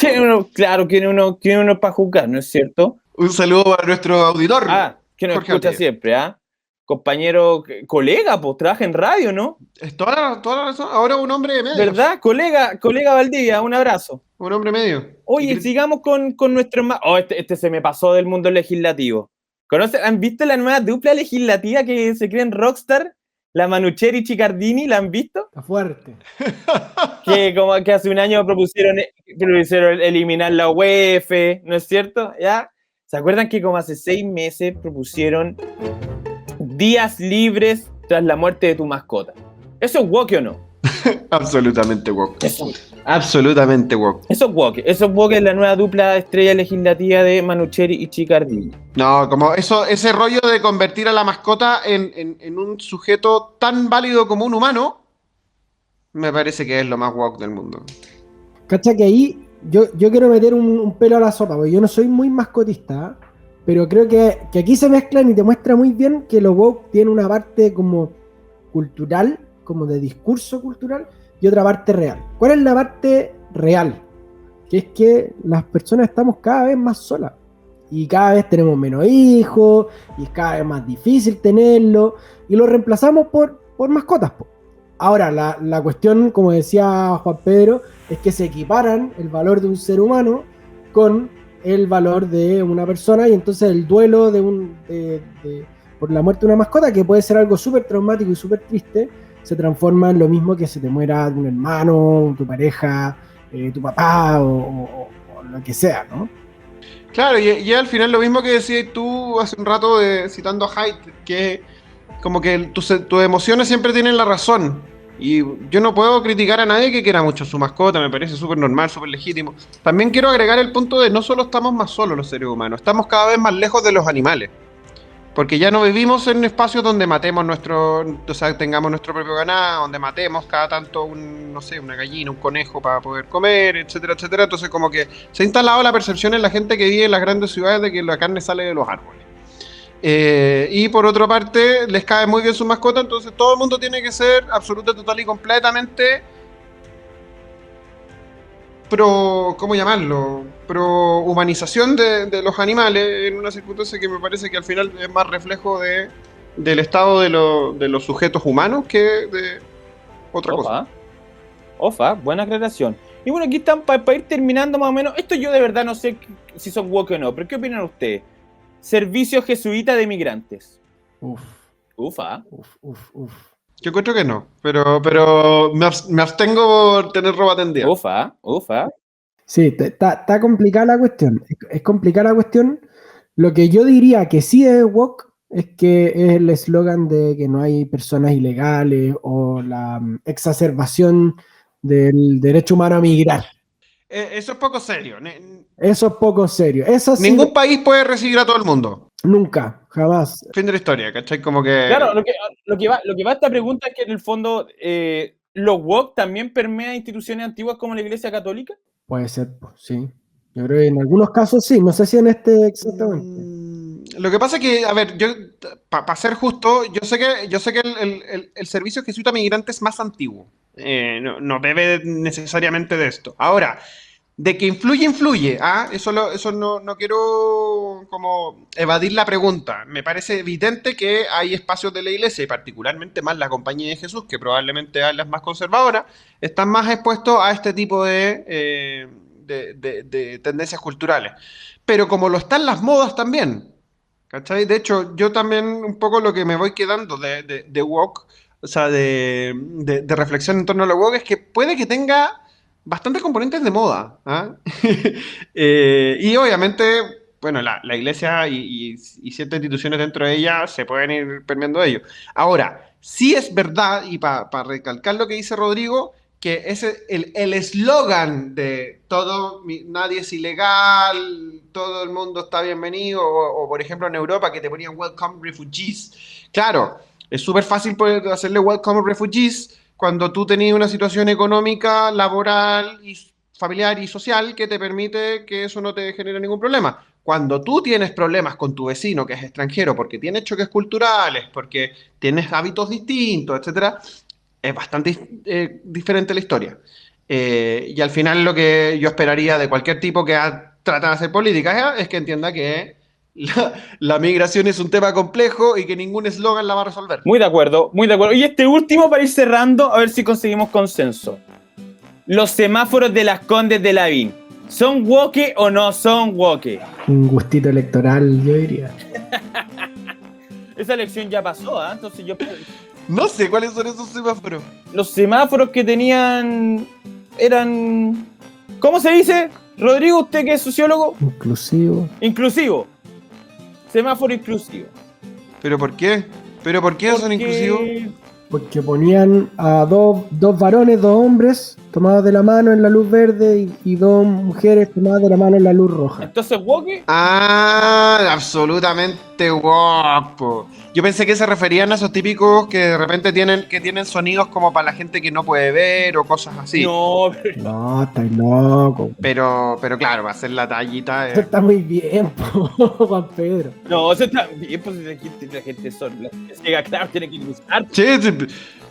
Claro, tiene uno para juzgar, ¿no es cierto? Un saludo para nuestro auditor. Que nos Jorge escucha Valdivia. siempre, ¿ah? Compañero, colega, pues trabaja en radio, ¿no? Es toda la razón. Ahora un hombre de medio. ¿Verdad? Colega Valdivia, un abrazo. Un hombre medio. Oye, sigamos con nuestro... este se me pasó del mundo legislativo. ¿Han visto la nueva dupla legislativa que se cree en Rockstar? La Manucheri y Chicardini, ¿la han visto? Está fuerte. Que como que hace un año propusieron eliminar la UEF, ¿no es cierto? ¿Ya? ¿Se acuerdan que como hace 6 meses propusieron días libres tras la muerte de tu mascota? ¿Eso es woke o no? Absolutamente woke. Eso Absolutamente woke. es woke. Eso es woke, es la nueva dupla estrella legislativa de Manucheri y Chicardini. No, como ese rollo de convertir a la mascota en un sujeto tan válido como un humano, me parece que es lo más woke del mundo. Cacha que ahí yo quiero meter un pelo a la sopa, porque yo no soy muy mascotista, ¿eh? Pero creo que aquí se mezclan y te muestra muy bien que lo woke tiene una parte como cultural, como de discurso cultural, y otra parte real. ¿Cuál es la parte real? Que es que las personas estamos cada vez más solas. Y cada vez tenemos menos hijos, y es cada vez más difícil tenerlo, y lo reemplazamos por mascotas, po. Ahora, la cuestión, como decía Juan Pedro, es que se equiparan el valor de un ser humano con el valor de una persona, y entonces el duelo por la muerte de una mascota, que puede ser algo súper traumático y súper triste, se transforma en lo mismo que se te muera un hermano, tu pareja, tu papá o lo que sea, ¿no? Claro, y al final lo mismo que decías tú hace un rato citando a Haidt, que como que tus emociones siempre tienen la razón. Y yo no puedo criticar a nadie que quiera mucho a su mascota, me parece súper normal, súper legítimo. También quiero agregar el punto de no solo estamos más solos los seres humanos, estamos cada vez más lejos de los animales. Porque ya no vivimos en espacios donde matemos tengamos nuestro propio ganado, donde matemos cada tanto una gallina, un conejo para poder comer, etcétera, etcétera. Entonces como que se ha instalado la percepción en la gente que vive en las grandes ciudades de que la carne sale de los árboles. Y por otra parte, les cae muy bien su mascota, entonces todo el mundo tiene que ser absoluta, total y completamente ¿cómo llamarlo? Pro humanización de los animales en una circunstancia que me parece que al final es más reflejo del estado de los sujetos humanos que de otra cosa. Ofa, buena aclaración. Y bueno, aquí están para ir terminando más o menos. Esto yo de verdad no sé si son woke o no, pero ¿qué opinan ustedes? Servicio jesuita de migrantes. Ufa. Yo encuentro que no, pero me abstengo por tener ropa tendida. Ufa. Sí, está complicada la cuestión. Es complicada la cuestión. Lo que yo diría que sí es woke es que es el eslogan de que no hay personas ilegales o la exacerbación del derecho humano a migrar. Eso es poco serio. Eso es poco serio. Ningún país puede recibir a todo el mundo. Nunca, jamás. Fin de la historia, ¿cachai? Como que... Claro, lo que va a esta pregunta es que en el fondo los woke también permean instituciones antiguas como la Iglesia Católica. Puede ser, sí. Yo creo que en algunos casos sí, no sé si en este exactamente. Lo que pasa es que, a ver, yo, para ser justo, yo sé que el servicio jesuita migrante es más antiguo. No bebe necesariamente de esto. Ahora, de que influye, eso no quiero como evadir la pregunta. Me parece evidente que hay espacios de la iglesia, y particularmente más la Compañía de Jesús, que probablemente hay las más conservadoras, están más expuestos a este tipo de tendencias culturales. Pero como lo están las modas también, ¿cachai? De hecho, yo también un poco lo que me voy quedando de woke, o sea, de reflexión en torno a lo woke, es que puede que tenga bastantes componentes de moda. Y obviamente, bueno, la iglesia y ciertas instituciones dentro de ella se pueden ir permeando de ello. Ahora, sí es verdad, y para recalcar lo que dice Rodrigo, que ese el eslogan de nadie es ilegal, todo el mundo está bienvenido, o por ejemplo en Europa que te ponían Welcome Refugees. Claro, es súper fácil poder hacerle Welcome Refugees cuando tú tenías una situación económica, laboral, y familiar y social que te permite que eso no te genere ningún problema. Cuando tú tienes problemas con tu vecino que es extranjero porque tienes choques culturales, porque tienes hábitos distintos, etcétera, es bastante diferente la historia. Y al final lo que yo esperaría de cualquier tipo que trata de hacer política es que entienda que la migración es un tema complejo y que ningún eslogan la va a resolver. Muy de acuerdo, muy de acuerdo. Y este último, para ir cerrando, a ver si conseguimos consenso. Los semáforos de las Condes de Lavín, ¿son woke o no son woke? Un gustito electoral, yo diría. Esa elección ya pasó, ¿eh? Entonces yo... No sé cuáles son esos semáforos. Los semáforos que tenían eran... ¿Cómo se dice? Rodrigo, usted que es sociólogo. Inclusivo. Semáforo inclusivo. ¿Pero por qué? ¿Pero por qué son inclusivos? Porque ponían a dos varones, dos hombres tomados de la mano en la luz verde y dos mujeres tomadas de la mano en la luz roja. ¿Entonces woke? Ah, absolutamente guapo. Yo pensé que se referían a esos típicos que de repente tienen sonidos como para la gente que no puede ver o cosas así. No, estáis loco. Pero claro, va a ser la tallita. Eso está muy bien, Juan Pedro. No, eso está bien, pues la gente son las que llega, claro, tiene que cruzar. Sí,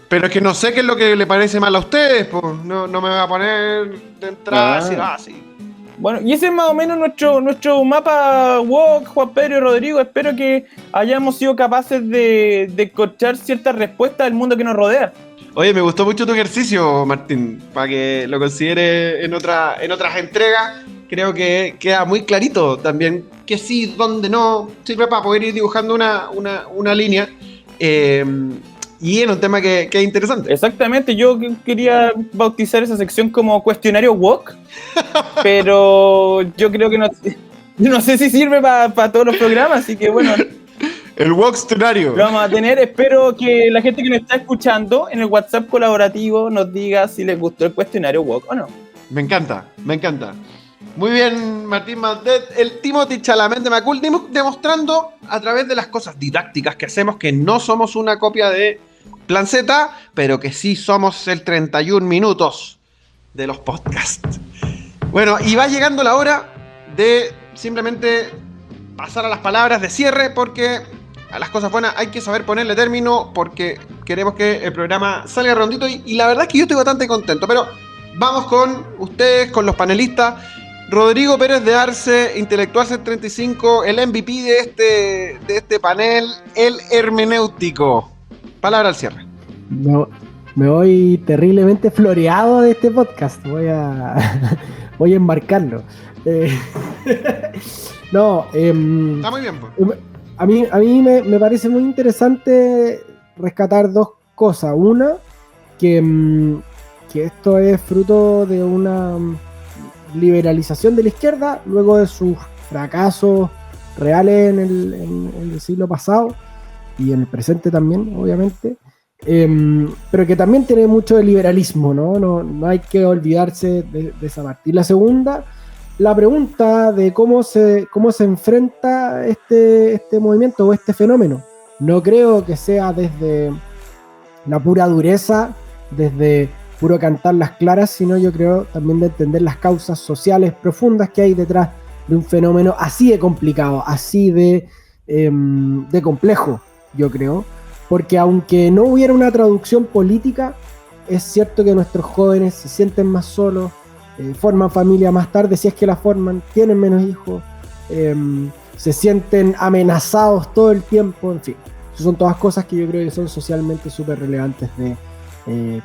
pero es que no sé qué es lo que le parece mal a ustedes, pues. No me voy a poner de entrada así. Bueno, y ese es más o menos nuestro mapa woke, Juan Pedro y Rodrigo. Espero que hayamos sido capaces de encontrar ciertas respuestas del mundo que nos rodea. Oye, me gustó mucho tu ejercicio, Martín, para que lo considere en otras entregas. Creo que queda muy clarito también que sí, dónde no. Sirve para poder ir dibujando una línea. Y en un tema que es interesante. Exactamente, yo quería bautizar esa sección como cuestionario woke, pero yo creo que no sé si sirve para todos los programas, así que bueno. El woke-tionario. Lo vamos a tener. Espero que la gente que nos está escuchando en el WhatsApp colaborativo nos diga si les gustó el cuestionario woke o no. Me encanta. Muy bien, Martín Baudet, el Timothy Chalamet de Macul, demostrando a través de las cosas didácticas que hacemos que no somos una copia de Plan Z, pero que sí somos el 31 minutos de los podcasts. Bueno, y va llegando la hora de simplemente pasar a las palabras de cierre, porque a las cosas buenas hay que saber ponerle término, porque queremos que el programa salga redondito, y la verdad es que yo estoy bastante contento. Pero vamos con ustedes, con los panelistas. Rodrigo Pérez de Arce, Intelectual C35, el MVP de este panel, el hermenéutico. Palabra al cierre. No, me voy terriblemente floreado de este podcast. Voy a enmarcarlo. Está muy bien, pues. A mí me parece muy interesante rescatar dos cosas. Una, que esto es fruto de una liberalización de la izquierda luego de sus fracasos reales en el siglo pasado y en el presente también, obviamente, pero que también tiene mucho de liberalismo, no hay que olvidarse de esa parte. Y la segunda, la pregunta de cómo se enfrenta este movimiento o este fenómeno. No creo que sea desde la pura dureza, desde puro cantar las claras, sino yo creo también de entender las causas sociales profundas que hay detrás de un fenómeno así de complicado, así de complejo, yo creo, porque aunque no hubiera una traducción política, es cierto que nuestros jóvenes se sienten más solos, forman familia más tarde si es que la forman, tienen menos hijos, se sienten amenazados todo el tiempo, en fin, son todas cosas que yo creo que son socialmente súper relevantes de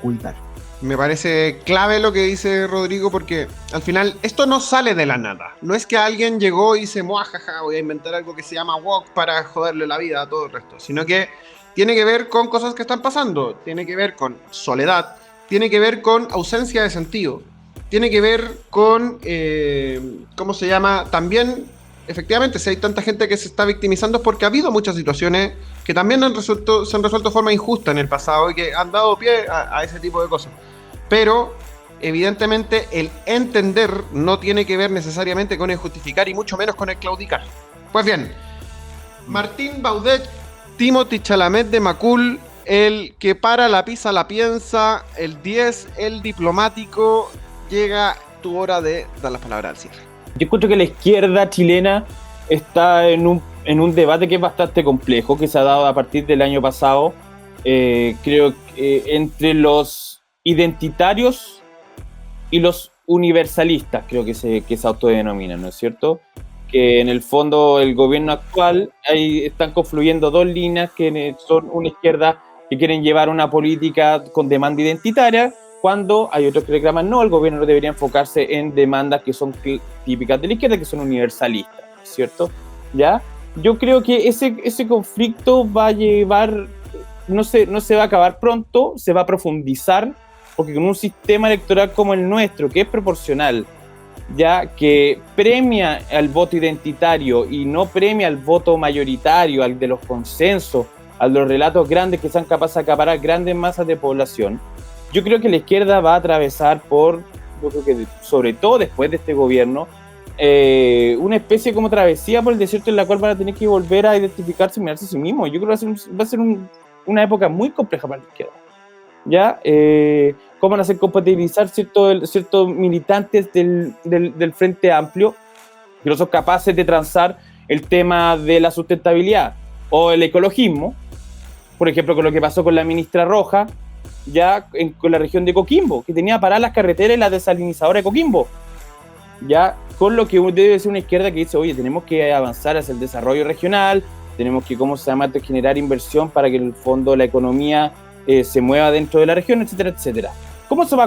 cuidar. Me parece clave lo que dice Rodrigo, porque al final esto no sale de la nada. No es que alguien llegó y dice, muajaja, voy a inventar algo que se llama woke para joderle la vida a todo el resto, sino que tiene que ver con cosas que están pasando, tiene que ver con soledad, tiene que ver con ausencia de sentido, tiene que ver con, ¿cómo se llama? También, efectivamente, si hay tanta gente que se está victimizando es porque ha habido muchas situaciones que también se han resuelto de forma injusta en el pasado y que han dado pie a ese tipo de cosas. Pero, evidentemente, el entender no tiene que ver necesariamente con el justificar y mucho menos con el claudicar. Pues bien, Martín Baudet, Timothy Chalamet de Macul, el que para la pisa la piensa, el 10, el diplomático. Llega tu hora de dar las palabras al cierre. Yo encuentro que la izquierda chilena está en un debate que es bastante complejo, que se ha dado a partir del año pasado. Creo que entre los identitarios y los universalistas, creo que se autodenominan, ¿no es cierto? Que en el fondo el gobierno actual, ahí están confluyendo dos líneas que son una izquierda que quieren llevar una política con demanda identitaria, cuando hay otros que reclaman no, el gobierno debería enfocarse en demandas que son típicas de la izquierda, que son universalistas, ¿cierto? ¿Ya? Yo creo que ese conflicto va a llevar, no se va a acabar pronto, se va a profundizar, porque con un sistema electoral como el nuestro, que es proporcional, ya que premia al voto identitario y no premia al voto mayoritario, al de los consensos, a los relatos grandes que sean capaces de acaparar grandes masas de población, yo creo que la izquierda va a atravesar yo creo que sobre todo después de este gobierno, una especie como travesía por el desierto en la cual van a tener que volver a identificarse y mirarse a sí mismos. Yo creo que va a ser una época muy compleja para la izquierda. ¿Ya? ¿Cómo van a hacer compatibilizar ciertos militantes del Frente Amplio que no son capaces de transar el tema de la sustentabilidad o el ecologismo? Por ejemplo, con lo que pasó con la ministra Roja, ya con la región de Coquimbo, que tenía paradas las carreteras y la desalinizadora de Coquimbo, ya con lo que debe ser una izquierda que dice, oye, tenemos que avanzar hacia el desarrollo regional, tenemos que, generar inversión para que en el fondo la economía se mueva dentro de la región, etcétera, etcétera.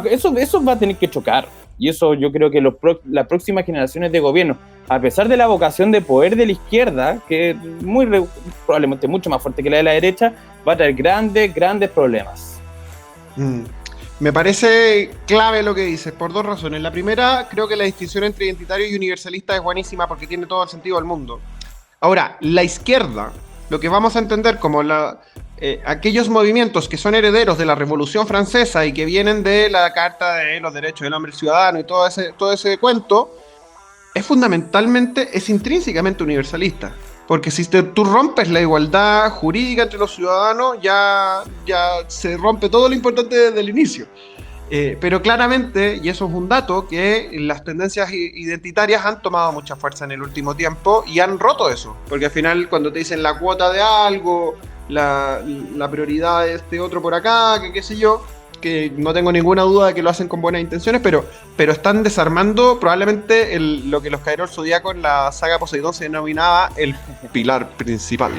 Eso va a tener que chocar, y eso yo creo que las próximas generaciones de gobierno, a pesar de la vocación de poder de la izquierda, que es probablemente mucho más fuerte que la de la derecha, va a traer grandes problemas. Me parece clave lo que dices, por dos razones. La primera, creo que la distinción entre identitario y universalista es buenísima porque tiene todo el sentido del mundo. Ahora, la izquierda, lo que vamos a entender como aquellos movimientos que son herederos de la Revolución Francesa y que vienen de la Carta de los Derechos del Hombre Ciudadano y todo ese cuento, es intrínsecamente universalista. Porque si tú rompes la igualdad jurídica entre los ciudadanos, ya se rompe todo lo importante desde el inicio. Pero claramente, y eso es un dato, que las tendencias identitarias han tomado mucha fuerza en el último tiempo y han roto eso. Porque al final, cuando te dicen la cuota de algo, la prioridad de este otro por acá, que qué sé yo, que no tengo ninguna duda de que lo hacen con buenas intenciones, pero están desarmando probablemente lo que los caballeros del Zodíaco en la saga Poseidón se denominaba el pilar principal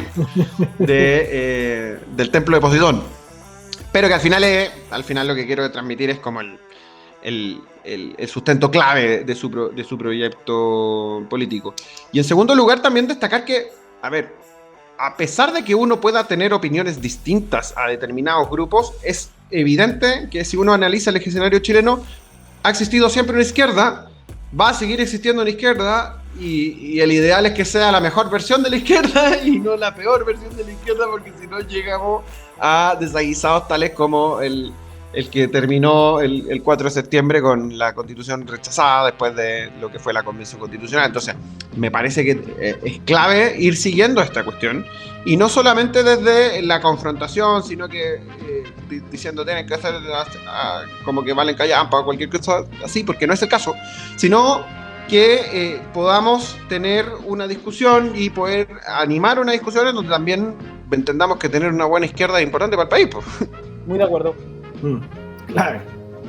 del templo de Poseidón. Pero que al final lo que quiero transmitir es como el sustento clave de su proyecto político. Y en segundo lugar también destacar que, a pesar de que uno pueda tener opiniones distintas a determinados grupos, es evidente que si uno analiza el escenario chileno, ha existido siempre una izquierda, va a seguir existiendo una izquierda, y el ideal es que sea la mejor versión de la izquierda y no la peor versión de la izquierda, porque si no llegamos a desaguisados tales como el que terminó el 4 de septiembre con la constitución rechazada después de lo que fue la convención constitucional. Entonces, me parece que es clave ir siguiendo esta cuestión, y no solamente desde la confrontación, sino que diciendo tienen que hacer como que valen callampa o cualquier cosa así, porque no es el caso, sino que podamos tener una discusión y poder animar una discusión en donde también entendamos que tener una buena izquierda es importante para el país, pues. Muy de acuerdo. Claro.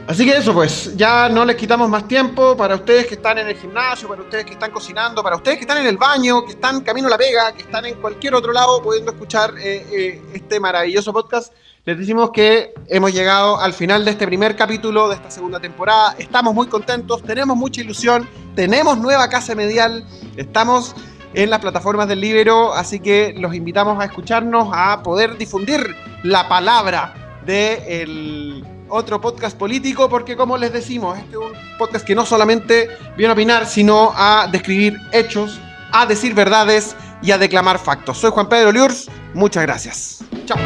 Así que eso, pues, ya no les quitamos más tiempo. Para ustedes que están en el gimnasio, para ustedes que están cocinando, para ustedes que están en el baño, que están camino a la pega, que están en cualquier otro lado pudiendo escuchar este maravilloso podcast, les decimos que hemos llegado al final de este primer capítulo de esta segunda temporada. Estamos muy contentos, tenemos mucha ilusión, tenemos nueva casa medial, estamos en las plataformas del Líbero, así que los invitamos a escucharnos, a poder difundir la palabra del otro podcast político, porque como les decimos, este es un podcast que no solamente viene a opinar, sino a describir hechos, a decir verdades y a declamar factos. Soy Juan Pedro Liurs, muchas gracias. Chao.